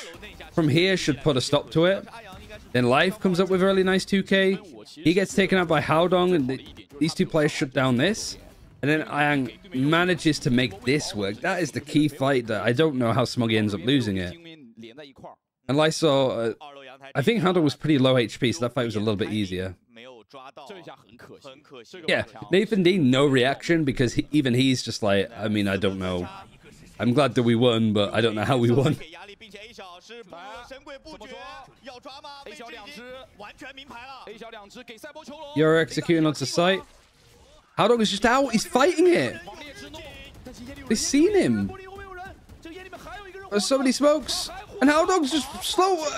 from here should put a stop to it. Then Life comes up with a really nice 2k. He gets taken out by Howdong, and these 2 players shut down this. And then Ayang manages to make this work. That is the key fight that I don't know how Smoggy ends up losing it. And Lysol, I think Howdong was pretty low HP, so that fight was a little bit easier. Yeah, Nathan Dean, no reaction, because even he's just like, I mean, I don't know. I'm glad that we won, but I don't know how we won. You're executing onto site. Howdong is just out. He's fighting it. They've seen him. There's so many smokes. And Howdong's just slow. What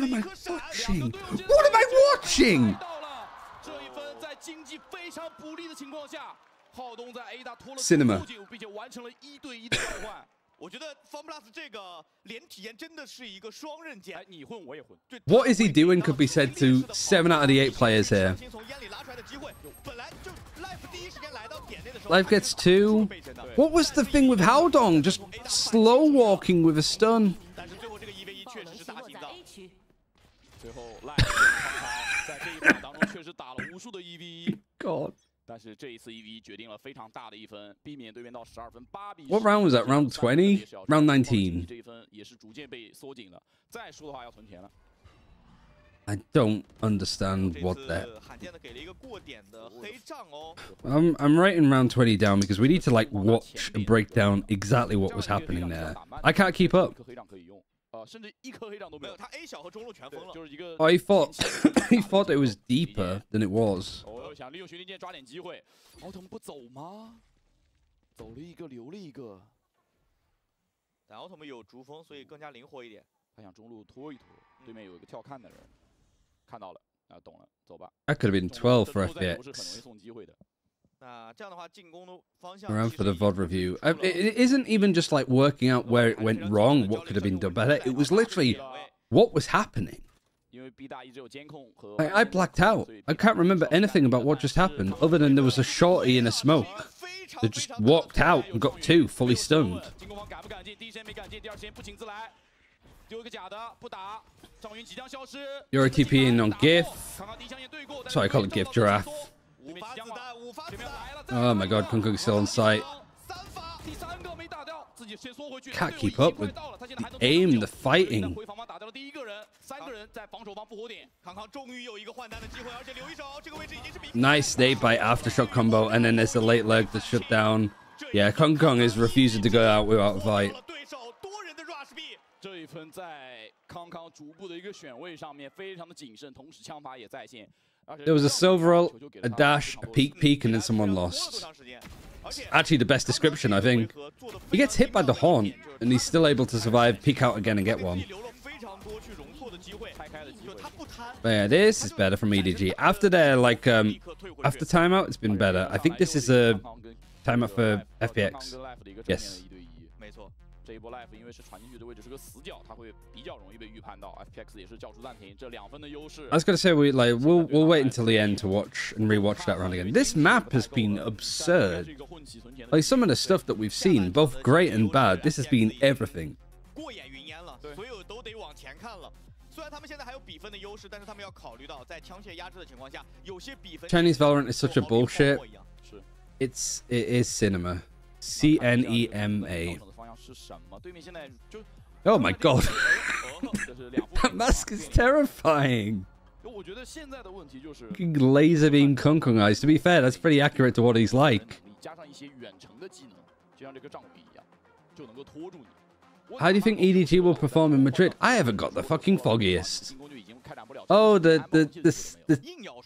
am I watching? What am I watching? Cinema. 我觉得 FunPlus 这个连体验真的是一个双刃剑。你混我也混。What is he doing could be said to 7 out of the 8 players here. Life gets 2. What was the thing with Haodong? Just slow walking with a stun. 但是最后这个1v1确实是大心脏。最后 Life 在这一场当中确实打了无数的1v1。God. 但是这一次1v1决定了非常大的一分，避免对面到12分8比10。What round was that? Round 20? Round 19. 这一分也是逐渐被缩紧了。再输的话要存钱了。I don't understand what that. 罕见的给了一个过点的黑杖哦。I'm writing round 20 down because we need to like watch and break down exactly what was happening there. I can't keep up. 甚至一颗黑杖都没有，他 A 小和中路全封了。就是一个 I thought he thought it was deeper than it was. 想利用寻灵剑抓点机会，奥特曼不走吗？走了一个，留了一个。但奥特曼有逐风，所以更加灵活一点。他想中路拖一拖，对面有一个跳看的人，看到了，啊，懂了，走吧。That could have been 12 for FPX. Around for the VOD review. It isn't even just like working out where it went wrong, what could have been done better. It was literally what was happening. I blacked out. I can't remember anything about what just happened, other than there was a shorty in a smoke that just walked out and got 2 fully stunned. You're TPing on GIF. Sorry, I call it GIF, Giraffe. Oh my god, Kung Kung's still on site. Can't keep up with the aim, the fighting. Nice snake bite aftershock combo, and then there's the late leg that's shut down. Yeah, Kung Kung is refusing to go out without a fight. 这一分在康康逐步的一个选位上面非常的谨慎，同时枪法也在线。There was a silver ult, a dash, a peek, and then someone lost. Actually, the best description, I think. He gets hit by the haunt, and he's still able to survive, peek out again, and get one. But yeah, this is better from EDG. After their like after timeout, it's been better. I think this is a timeout for FPX. Yes. 这一波 Life 因为是传进去的位置是个死角，它会比较容易被预判到。FPX 也是叫出暂停，这2分的优势。I was gonna say we'll wait until the end to watch and rewatch that round again. This map has been absurd. Like some of the stuff that we've seen, both great and bad. This has been everything. 过眼云烟了，所有都得往前看了。虽然他们现在还有比分的优势，但是他们要考虑到在枪械压制的情况下，有些比分。Chinese Valorant is such a bullshit. It is cinema. CNEMA. Oh my god. That mask is terrifying. Laser beam Kung Kung eyes. To be fair, that's pretty accurate to what he's like. How do you think EDG will perform in Madrid? I haven't got the fucking foggiest. Oh, the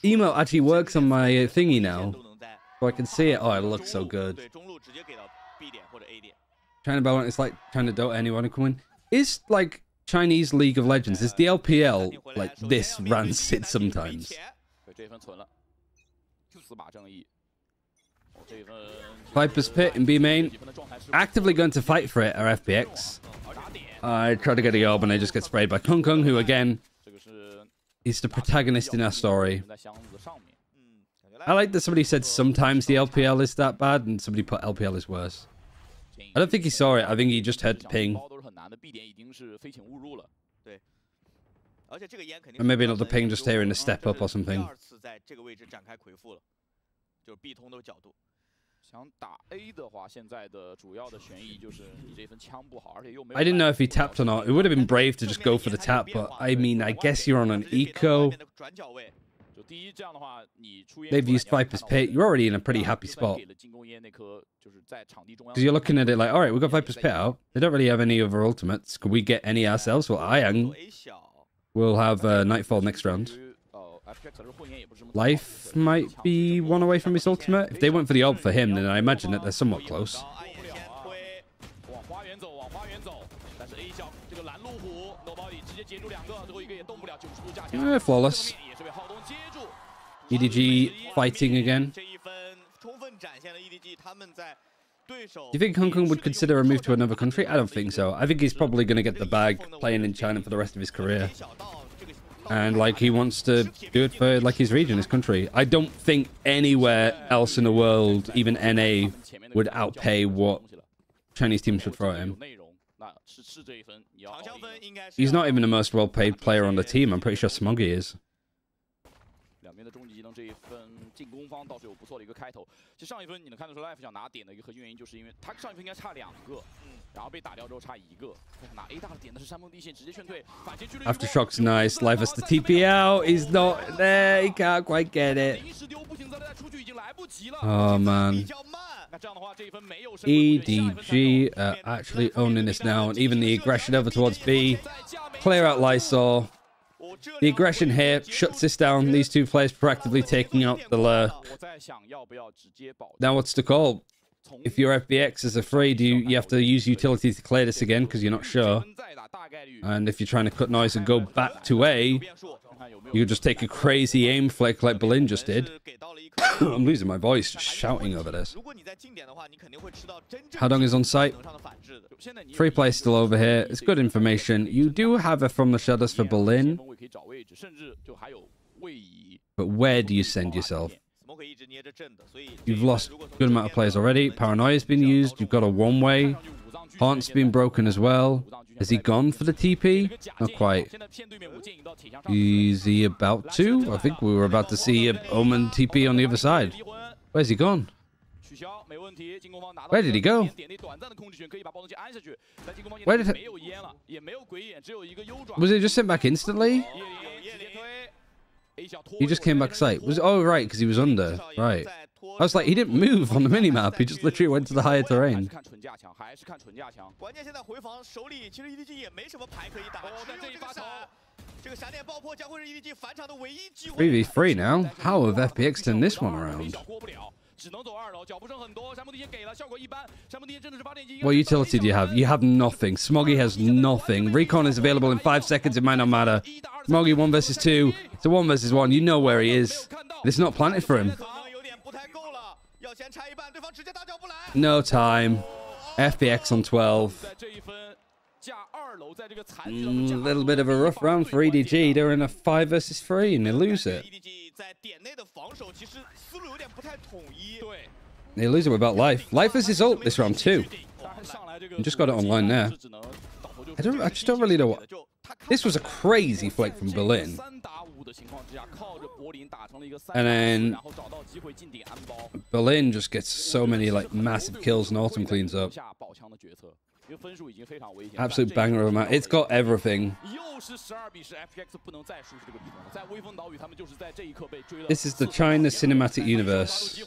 emote actually works on my thingy now. So I can see it. Oh, it looks so good. China Valorant is like trying to doubt anyone who can win. Is like Chinese League of Legends, is the LPL like this rancid sometimes? Viper's Pit in B main. Actively going to fight for it are FPX. I try to get the orb and I just get sprayed by Kung Kung, who again is the protagonist in our story. I like that somebody said sometimes the LPL is that bad and somebody put LPL is worse. I don't think he saw it. I think he just heard the ping. And maybe not the ping, just hearing a step up or something. I didn't know if he tapped or not. It would have been brave to just go for the tap, but I mean, I guess you're on an eco. They've used Viper's Pit. You're already in a pretty happy spot. Because you're looking at it like, alright, we've got Viper's Pit out. They don't really have any other ultimates. Could we get any ourselves? Well, Ayang will have Nightfall next round. Life might be one away from his ultimate. If they went for the orb for him, then I imagine that they're somewhat close. Flawless. EDG fighting again. Do you think Hong Kong would consider a move to another country? I don't think so. I think he's probably going to get the bag playing in China for the rest of his career. And, like, he wants to do it for, like, his region, his country. I don't think anywhere else in the world, even NA, would outpay what Chinese teams should throw at him. He's not even the most well-paid player on the team. I'm pretty sure Smoggy is. 两边的终极技能这一分进攻方倒是有不错的一个开头。其实上一分你能看得出 Life 想拿点的一个核心原因，就是因为他上一分应该差2个，然后被打掉之后差1个。拿 A 大的点的是山峰地线直接劝退，反击距离。Aftershock's nice. Life has to TP out. He's not there. He can't quite get it. Oh man. EDG actually owning this now, and even the aggression over towards B. Clear out Lysol. The aggression here shuts this down. These two players proactively taking out the lurk. Now what's the call? If your FPX is afraid, you have to use utility to clear this again because you're not sure. And if you're trying to cut noise and go back to A, you just take a crazy aim flick like Berlin just did. I'm losing my voice just shouting over this. Hadong is on site. Free play still over here. It's good information. You do have a From the Shadows for Berlin. But where do you send yourself? You've lost a good amount of players already. Paranoia's been used. You've got a one-way. Haunt's been broken as well. Has he gone for the TP? Not quite. Is he about to? I think we were about to see a Omen TP on the other side. Where's he gone? Where did he go? Where did he... Was he just sent back instantly? He just came back sight. Oh, right, because he was under. Right. I was like, he didn't move on the minimap. He just literally went to the higher terrain. 3v3 now. How have FPX turned this one around? What utility do you have? You have nothing. Smoggy has nothing. Recon is available in 5 seconds. It might not matter. Smoggy 1 versus 2. It's a 1 versus 1. You know where he is. It's not planted for him. No time. FPX on 12. A little bit of a rough round for EDG. They're in a 5 versus 3 and they lose it. They lose it without Life. Life is his ult this round too. You just got it online there. I just don't really know what. This was a crazy flick from Berlin. And then Berlin just gets so many like massive kills and Autumn cleans up. Absolute banger of a match. It's got everything. This is the China cinematic universe.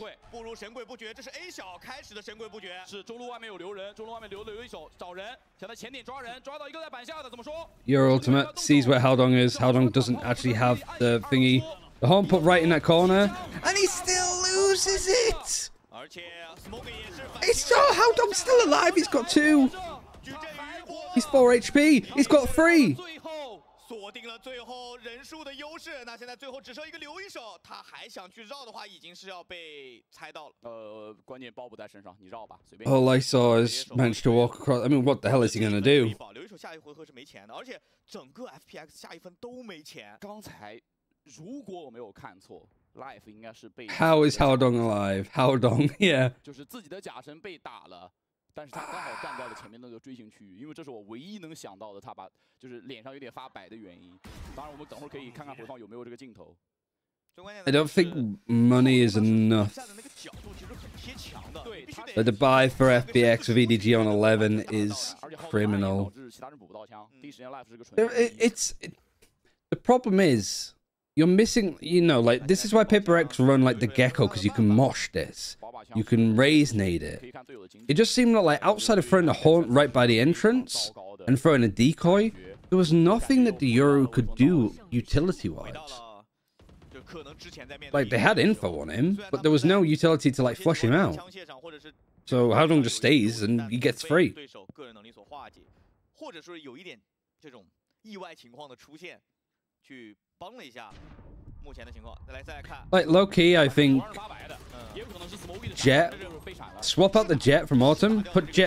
Your ultimate sees where Hadong is. Hadong doesn't actually have the thingy. The horn put right in that corner, and he still loses it. It's so Hadong's still alive. He's got 2. He's 4 HP. He's got 3. All I saw is managed to walk across. I mean, what the hell is he gonna do? How is Hadong alive? Hadong, yeah. 但是他刚好站在了前面那个锥形区域，因为这是我唯一能想到的他把就是脸上有点发白的原因。当然，我们等会儿可以看看回放有没有这个镜头。I don't think money is enough. But the buy for FPX with EDG on 11 is criminal. The problem is, you're missing, you know, like, this is why Paper X run like the Gecko, because you can mosh this. You can raise nade it. It just seemed like outside of throwing the haunt right by the entrance and throwing a decoy, there was nothing that the Euro could do utility-wise. Like, they had info on him, but there was no utility to, like, flush him out. So Hadong just stays and he gets free. Like, low-key, I think Jet, swap out the Jet from Autumn, put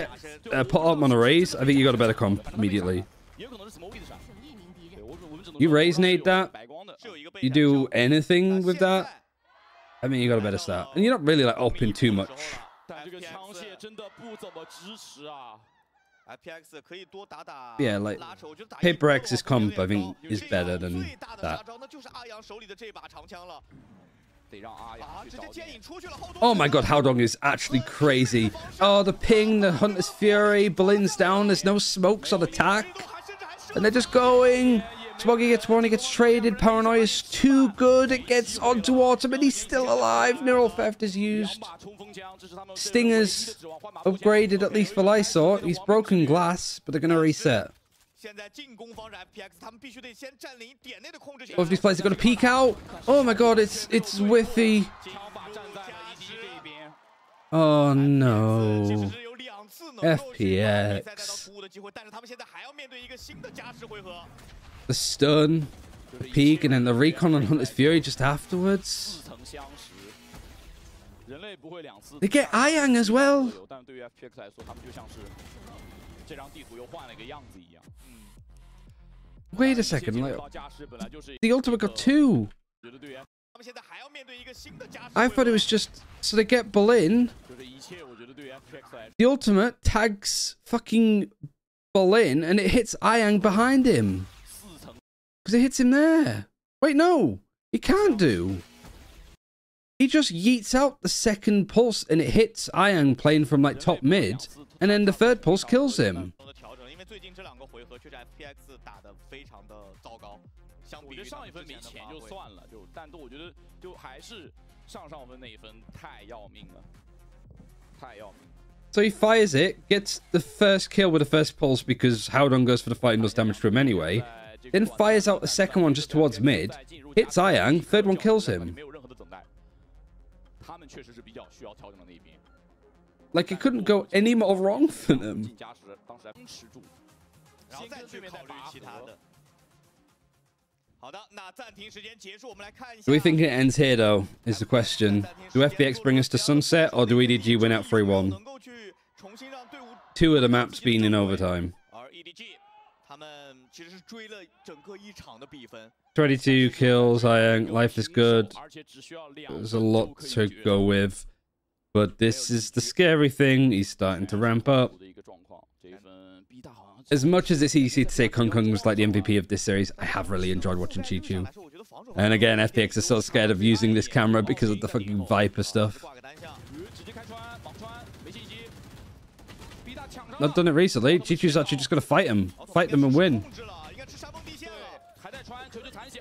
Autumn on a raise. I think you got a better comp immediately. You raise nade that, you do anything with that, I mean, you got a better start. And you're not really, like, open too much. Yeah, like, Paper X's comp, I think, is better than that. Oh my god, Howdong is actually crazy. Oh, the ping, the Hunter's Fury, Bolin's down, there's no smokes on attack. And they're just going. Smoggy gets one, he gets traded. Paranoia is too good. It gets onto Autumn, and he's still alive. Neural Theft is used. Stinger's upgraded, at least for Lysor. He's broken glass, but they're going to reset. Both of these players are going to peek out. Oh my god, it's Whiffy. Oh no. FPX. The stun, the peak, and then the recon on Hunter's Fury just afterwards. They get Ayang as well. Wait a second, like, the ultimate got 2. I thought it was just so they get Bolin. The ultimate tags fucking Bolin and it hits Ayang behind him. Because it hits him there. Wait, no. He can't do. He just yeets out the second pulse and it hits Ayang playing from like top mid. And then the third pulse kills him. So he fires it, gets the first kill with the first pulse because Howdong goes for the fight and does damage to him anyway. Then fires out the second one just towards mid, hits Ayang, third one kills him. Like, it couldn't go any more wrong for them. Do we think it ends here, though, is the question. Do FPX bring us to sunset, or do EDG win out 3-1? 2 of the maps being in overtime. 22 kills, life is good. There's a lot to go with. But this is the scary thing. He's starting to ramp up. As much as it's easy to say Kong Kong was like the MVP of this series, I have really enjoyed watching Chi-Chu. And again, FPX is so scared of using this camera because of the fucking Viper stuff. Not done it recently. Chi-Chu's actually just going to fight him. Fight them and win.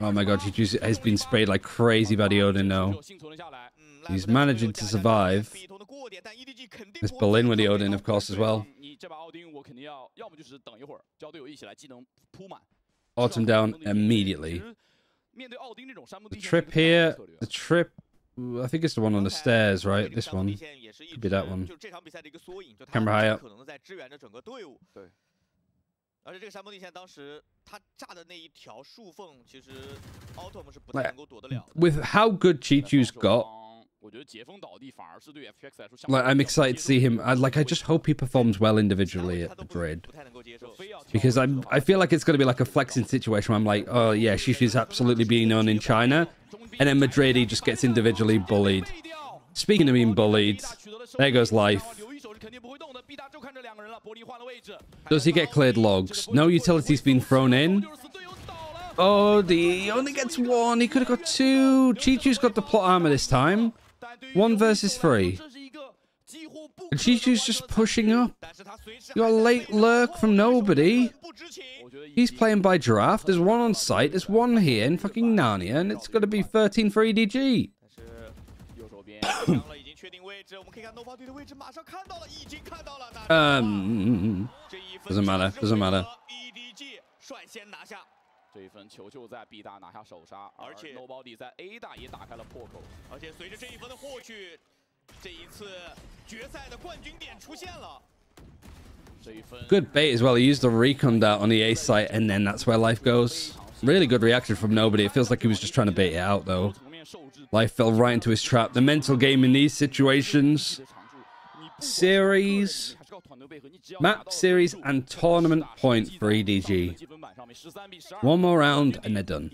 Oh my god, Chi-Chu has been sprayed like crazy by the Odin now. He's managing to survive. There's Bolin with the Odin, of course, as well. Autumn down immediately. The trip here, the trip, I think it's the one on the stairs, right? This one. Could be that one. Camera high up. Like, with how good Chi-Chu's got, like, I'm excited to see him. I just hope he performs well individually at Madrid, because I feel like it's going to be like a flexing situation where I'm like, oh yeah, Chi-Chu's absolutely being known in China, and then Madrid he just gets individually bullied. Speaking of being bullied, there goes life. Does he get cleared logs? No utility's been thrown in. Oh, he only gets 1. He could have got 2. Chi-Chu's got the plot armor this time. 1 versus 3. And Chi-Chu's just pushing up. You got a late lurk from nobody. He's playing by Giraffe. There's 1 on site. There's 1 here in fucking Narnia. And it's going to be 13 for EDG. Doesn't matter. Doesn't matter. 这一分球就在 B 大拿下首杀，而且 Nobody 在 A 大也打开了破口。而且随着这一分的获取，这一次决赛的冠军点出现了。Good bait as well. He used the recon dart on the A site, and then that's where life goes. Really good reaction from nobody. It feels like he was just trying to bait it out, though. Life fell right into his trap. The mental game in these situations. Series, map series, and tournament point for EDG. One more round and they're done.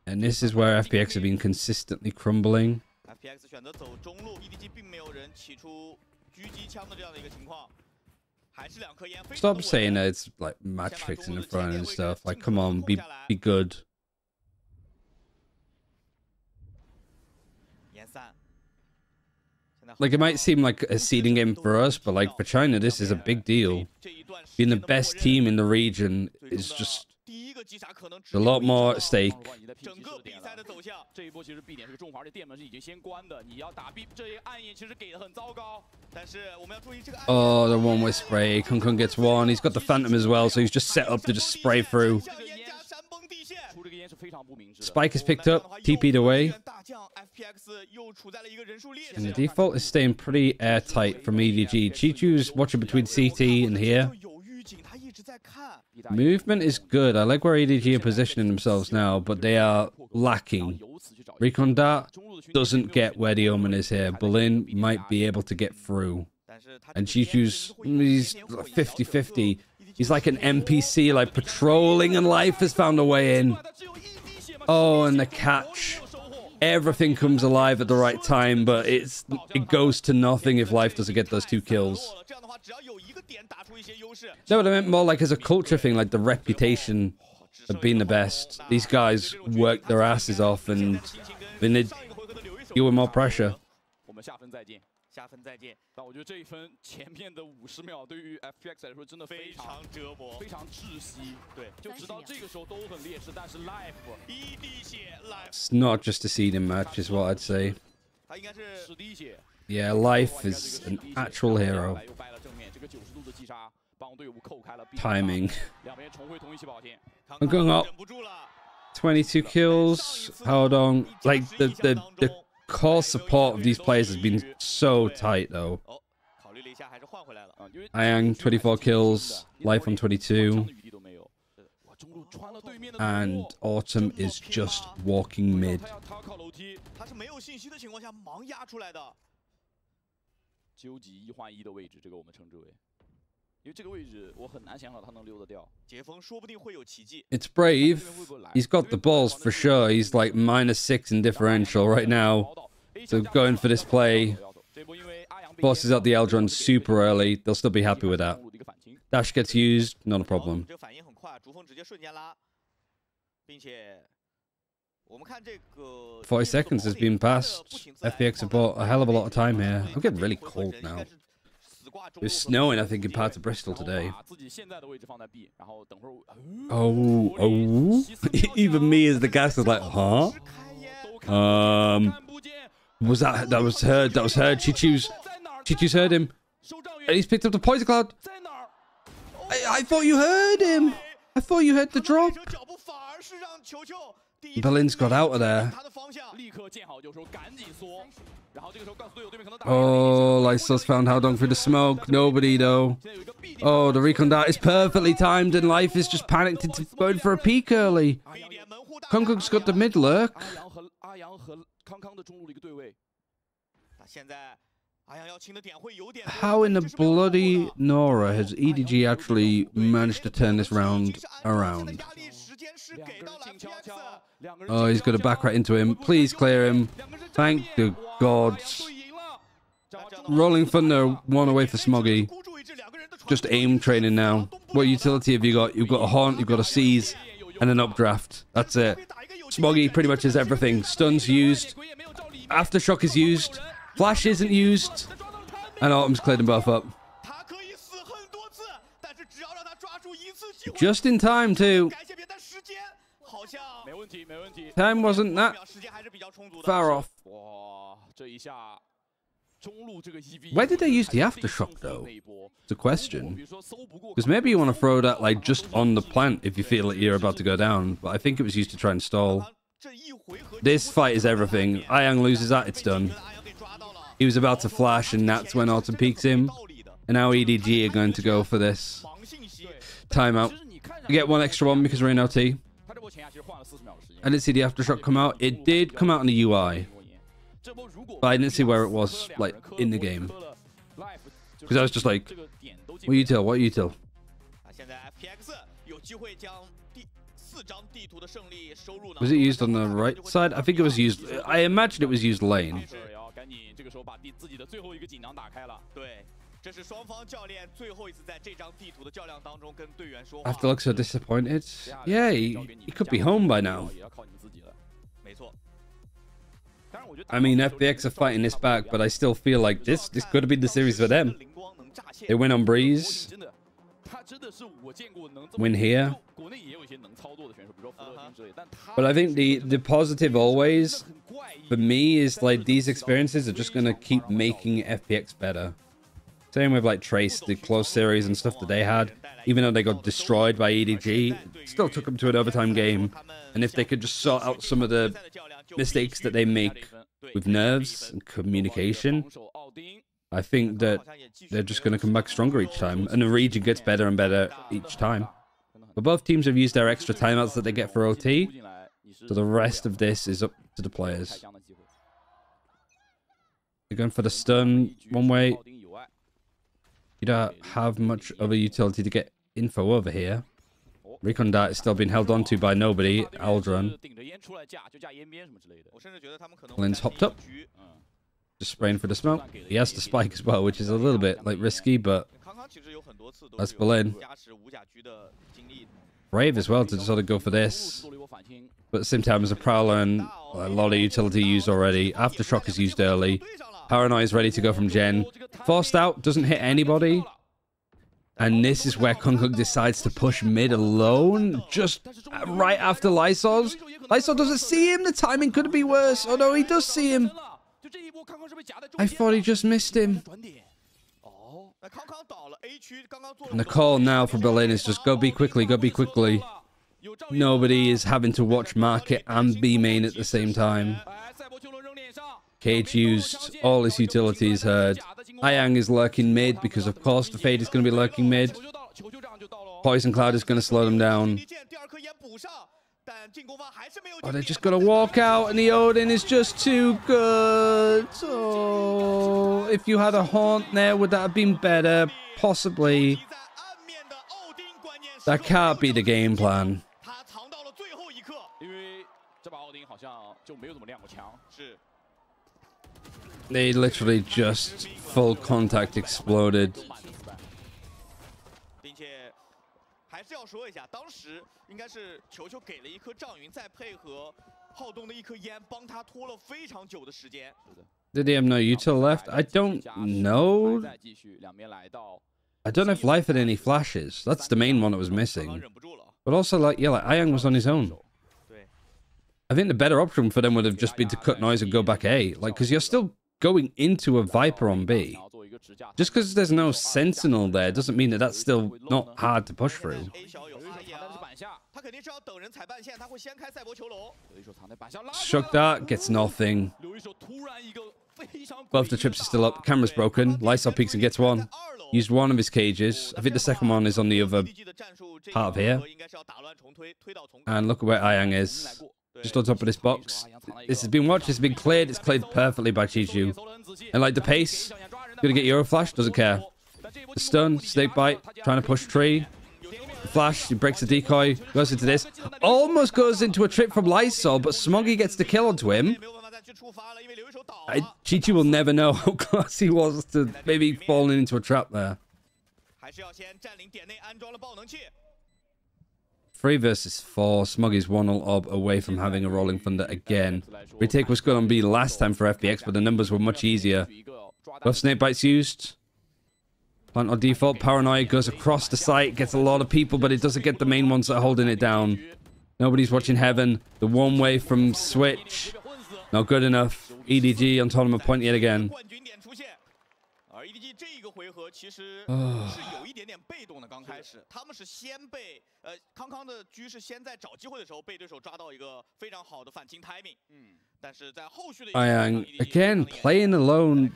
And this is where FPX have been consistently crumbling. Stop saying that it's like match fixing in front and stuff. Like, come on, be good. Like, it might seem like a seeding game for us, but like for China, this is a big deal. Being the best team in the region is just a lot more at stake. Oh, the one-way spray. Kung Kung gets one. He's got the Phantom as well, so he's just set up to just spray through. Spike is picked up, TP'd away. And the default is staying pretty airtight from EDG. Chichu's watching between CT and here. Movement is good. I like where EDG are positioning themselves now, but they are lacking. Recon Dart doesn't get where the Omen is here. Berlin might be able to get through. And Chichu's, he's 50-50. He's like an NPC, like patrolling, and Life has found a way in. Oh, and the catch. Everything comes alive at the right time, but it goes to nothing if Life doesn't get those 2 kills. No, but I meant more like as a culture thing, like the reputation of being the best. These guys work their asses off, and then they deal with more pressure. 下分再见。但我觉得这一分前面的50秒对于 FPX 来说真的非常折磨，非常窒息。对，就直到这个时候都很劣势，但是 Life 一滴血 Life。It's not just a seeding match, is what I'd say. 他应该是10滴血。Yeah, Life is an actual hero. 又掰了正面，这个90度的击杀帮队伍扣开了 timing. 两边重回同一起跑线。I'm going up. 22 kills. Hold on. Like the core support of these players has been so tight, though. Ayang, 24 kills. Life on 22. And Autumn is just walking mid. 纠集1换1的位置，这个我们称之为，因为这个位置我很难想象他能溜得掉。解封说不定会有奇迹。It's brave. He's got the balls for sure. He's like -6 in differential right now. So going for this play. Forces out the Eldron super early. They'll still be happy with that. Dash gets used, not a problem. 40 seconds has been passed. FPX have bought a hell of a lot of time here. I'm getting really cold now. It was snowing, I think, in parts of Bristol today. Oh. Even me as the gas was like, huh? Was that was heard? That was heard. Chichu's heard him. And he's picked up the poison cloud. I thought you heard him. I thought you heard the drop. Berlin's got out of there. Oh, Lysol's found Haldong through the smoke. Nobody, though. Oh, the recon dart is perfectly timed, and Life is just panicked into going for a peek early. Kung Kung's got the mid lurk. How in the bloody Nora has EDG actually managed to turn this round around? Oh, he's got to back right into him. Please clear him. Thank the gods. Rolling Thunder, one away for Smoggy. Just aim training now. What utility have you got? You've got a Haunt, you've got a Seize, and an Updraft. That's it. Smoggy pretty much has everything. Stun's used. Aftershock is used. Flash isn't used. And Autumn's cleared them both up. Just in time, too. Time wasn't that far off. Where did they use the Aftershock, though? It's a question. Because maybe you want to throw that, like, just on the plant if you feel like you're about to go down. But I think it was used to try and stall. This fight is everything. Ayang loses that, it's done. He was about to flash, and that's when Autumn peeks him. And now EDG are going to go for this timeout. You get one extra one because we're in LT. I didn't see the aftershock come out. It did come out in the UI, but I didn't see where it was like in the game because I was just like, "What util? What util?" Was it used on the right side? I think it was used. I imagine it was used lane. I have to look so disappointed. Yeah, he could be home by now. I mean, FPX are fighting this back, but I still feel like this could have been the series for them. They win on Breeze. Win here. But I think the positive always, for me, is like these experiences are just going to keep making FPX better. Same with like Trace, the close series and stuff that they had. Even though they got destroyed by EDG, it still took them to an overtime game. And if they could just sort out some of the mistakes that they make with nerves and communication, I think that they're just going to come back stronger each time. And the region gets better and better each time. But both teams have used their extra timeouts that they get for OT. So the rest of this is up to the players. They're going for the stun one way. You don't have much of a utility to get info over here. Recon Dart is still being held onto by nobody. Aldrin. Lynn's hopped up. Just spraying for the smoke. He has the spike as well, which is a little bit like risky, but that's Berlin. Brave as well to sort of go for this. But at the same time, as a Prowler and a lot of utility used already. Aftershock is used early. Paranoia is ready to go from Gen. Forced out, doesn't hit anybody. And this is where Kung decides to push mid alone. Just right after Lysol's. Lysol doesn't see him. The timing could be worse. Oh no, he does see him. I thought he just missed him. And the call now for Berlin is just go B quickly, go B quickly. Nobody is having to watch market and B main at the same time. Cage used all his utilities heard. Ayang is lurking mid because of course the Fade is going to be lurking mid. Poison Cloud is going to slow them down. Oh, they're just going to walk out and the Odin is just too good. Oh, if you had a Haunt there, would that have been better? Possibly. That can't be the game plan. They literally just full contact exploded. Did he have no util left? I don't know. I don't know if Life had any flashes. That's the main one that was missing. But also, like, yeah, like Ayang was on his own. I think the better option for them would have just been to cut noise and go back A. Like, because you're still going into a Viper on B. Just because there's no Sentinel there doesn't mean that that's still not hard to push through. Shook Dart gets nothing. Both the trips are still up. Camera's broken. Lysol peeks and gets one. Used one of his cages. I think the second one is on the other part of here. And look at where Ayang is. Just on top of this box. This has been watched. It's been cleared. It's cleared perfectly by Chichu. And like the pace. Gonna get Euroflash. Doesn't care. The stun. Snakebite. Trying to push tree. The flash. He breaks the decoy. Goes into this. Almost goes into a trip from Lysol. But Smoggy gets the kill onto him. Chichu will never know how close he was to maybe falling into a trap there. 3 versus 4. Smoggy's 1-0 ob away from having a Rolling Thunder again. Retake was good on B last time for FPX, but the numbers were much easier. Both Snakebites used. Plant on default. Paranoia goes across the site, gets a lot of people, but it doesn't get the main ones that are holding it down. Nobody's watching Heaven. The one way from Switch. Not good enough. EDG on tournament point yet again. Ayang again playing alone.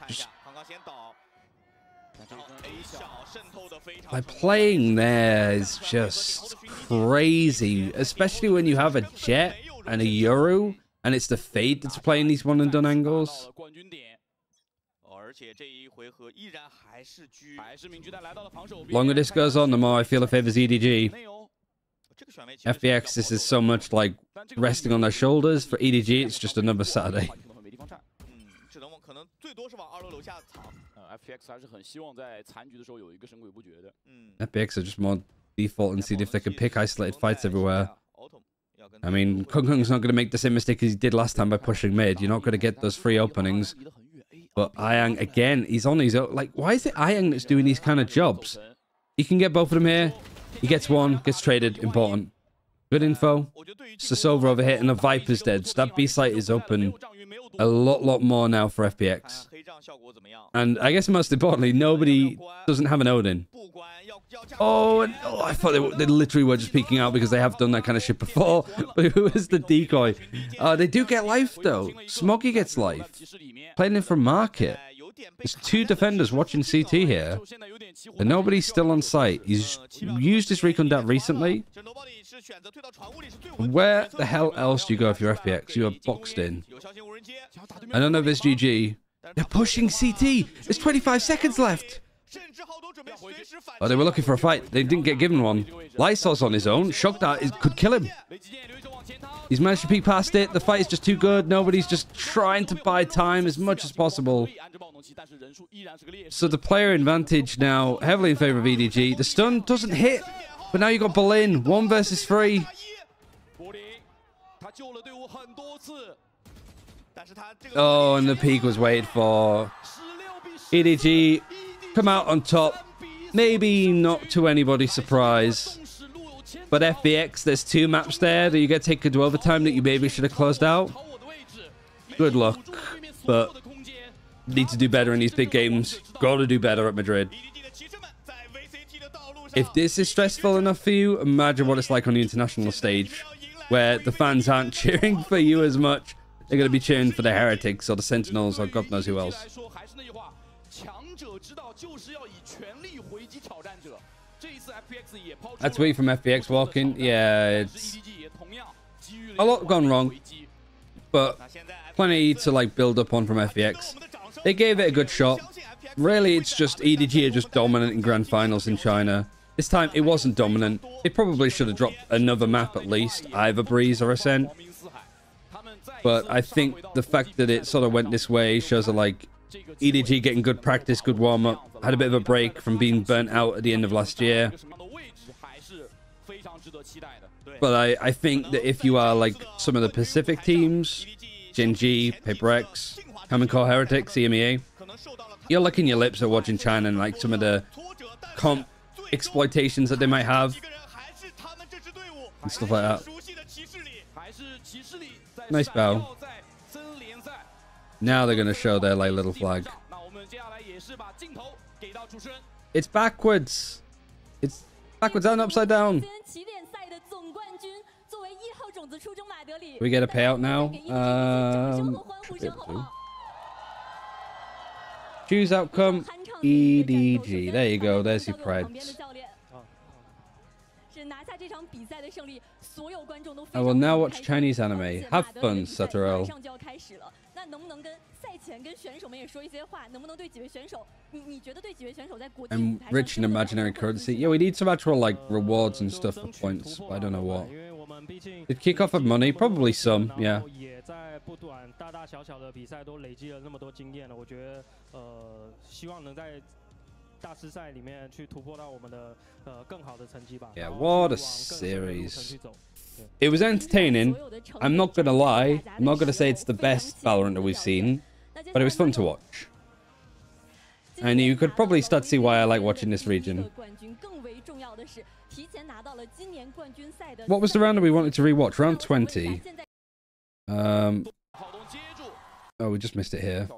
Like, playing there is just crazy, especially when you have a Jet and a Yoru, and it's the Fade that's playing these one-and-done angles. Longer this goes on, the more I feel it favors EDG. FPX, this is so much like resting on their shoulders. For EDG, it's just another Saturday. FPX are just more default and see if they can pick isolated fights everywhere. I mean, Kung Kung's not going to make the same mistake as he did last time by pushing mid. You're not going to get those free openings. But Ayang, again, he's on his own. Like, why is it Ayang that's doing these kind of jobs? He can get both of them here. He gets one, gets traded. Important. Good info. Sasova over here, and the Viper's dead. So that B site is open a lot more now for FPX. And I guess most importantly, nobody doesn't have an Odin. Oh, and, I thought they literally were just peeking out because they have done that kind of shit before. But who is the decoy? They do get life, though. Smoggy gets life. Playing in from market. There's two defenders watching CT here. And nobody's still on site. He's used his recon dat recently. Where the hell else do you go if you're FPX? You are boxed in. I don't know if it's GG. They're pushing CT. There's 25 seconds left. Oh, they were looking for a fight. They didn't get given one. Lysol's on his own. Shock Dart could kill him. He's managed to peek past it. The fight is just too good. Nobody's just trying to buy time as much as possible. So the player advantage now heavily in favor of EDG. The stun doesn't hit. But now you got Berlin. 1 versus 3. Oh, and the peak was waited for. EDG come out on top. Maybe not to anybody's surprise. But FPX, there's 2 maps there that you get taken to overtime that you maybe should have closed out. Good luck. But need to do better in these big games. Got to do better at Madrid. If this is stressful enough for you, imagine what it's like on the international stage, where the fans aren't cheering for you as much. They're going to be cheering for the Heretics or the Sentinels or God knows who else. That tweet from FPX walking, yeah, it's a lot gone wrong, but plenty to like build up on from FPX. They gave it a good shot. Really, it's just EDG are just dominant in grand finals in China. This time, it wasn't dominant. They probably should have dropped another map at least, either Breeze or Ascent. But I think the fact that it sort of went this way shows that, like, EDG getting good practice, good warm-up, had a bit of a break from being burnt out at the end of last year. But I think that if you are, like, some of the Pacific teams, Gen G, Paper X, Common Core Heretics, EMEA, you're licking your lips at watching China and, like, some of the comp exploitations that they might have and stuff like that. Nice bow. Now they're going to show their like little flag. It's backwards. It's backwards and upside down. We get a payout now. Choose outcome. EDG. There you go. There's your Preds. I will now watch Chinese anime. Have fun, Saturel. I'm rich in imaginary currency. Yeah, we need some actual like rewards and stuff for points. But I don't know what. Did kickoff have money? Probably some, yeah. Yeah, what a series. It was entertaining. I'm not gonna lie. I'm not gonna say it's the best Valorant that we've seen, but it was fun to watch. And you could probably start to see why I like watching this region. What was the round that we wanted to rewatch? Round 20. Oh, we just missed it here.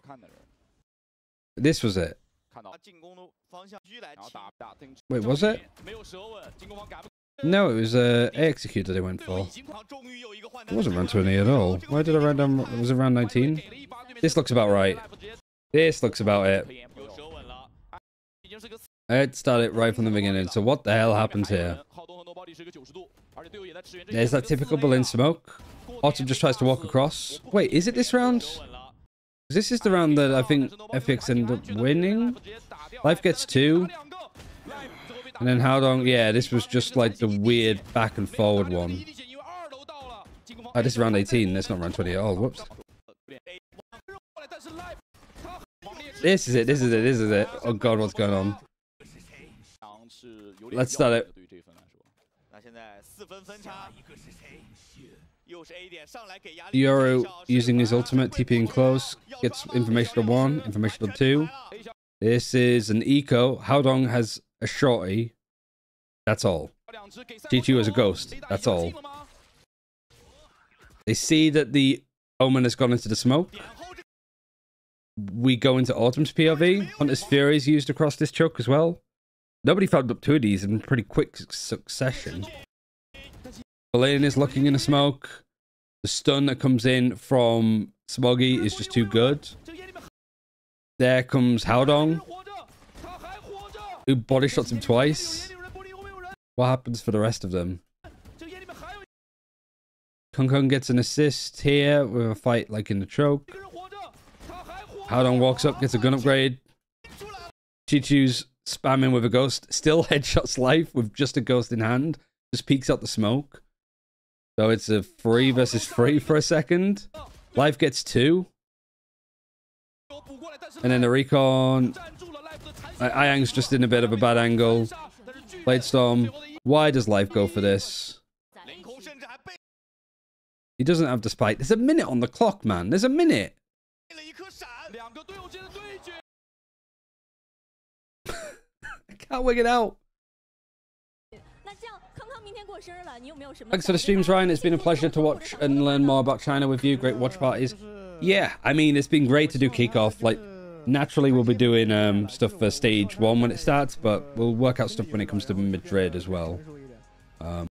This was it. Wait, was it? No, it was A Executor they went for. It wasn't round 20 at all. Why did I write down? Was it round 19? This looks about right. This looks about it. Let's start it right from the beginning. So what the hell happens here? There's that typical Berlin smoke. Autumn just tries to walk across. Wait, is it this round? This is the round that I think FPX ended up winning. Life gets 2. And then Howdong, yeah, this was just like the weird back and forward one. Oh, this is round 18. That's not round 20 at all. Whoops. This is it. This is it. This is it. Oh god, what's going on? Let's start it. Euro using his ultimate, TPing close, gets information to 1, information to 2. This is an eco. Howdong has a shorty. That's all. G2 has a ghost. That's all. They see that the Omen has gone into the smoke. We go into Autumn's POV. Hunter's Fury is used across this choke as well. Nobody found up 2 of these in pretty quick succession. Berlin is looking in the smoke. The stun that comes in from Smoggy is just too good. There comes Howdong, who body shots him twice. What happens for the rest of them? Kung Kung gets an assist here with a fight like in the choke. Howdong walks up, gets a gun upgrade. Chichu's spamming with a ghost. Still headshots Life with just a ghost in hand. Just peeks out the smoke. So it's a 3 versus 3 for a second. Life gets 2. And then the recon. Ayang's just in a bit of a bad angle. Blade Storm. Why does Life go for this? He doesn't have the spike. There's a minute on the clock, man. There's a minute. I can't work it out. Thanks for the streams, Ryan. It's been a pleasure to watch and learn more about China with you. Great watch parties. Yeah, I mean, it's been great to do kickoff. Like, naturally, we'll be doing stuff for stage 1 when it starts, but we'll work out stuff when it comes to Madrid as well.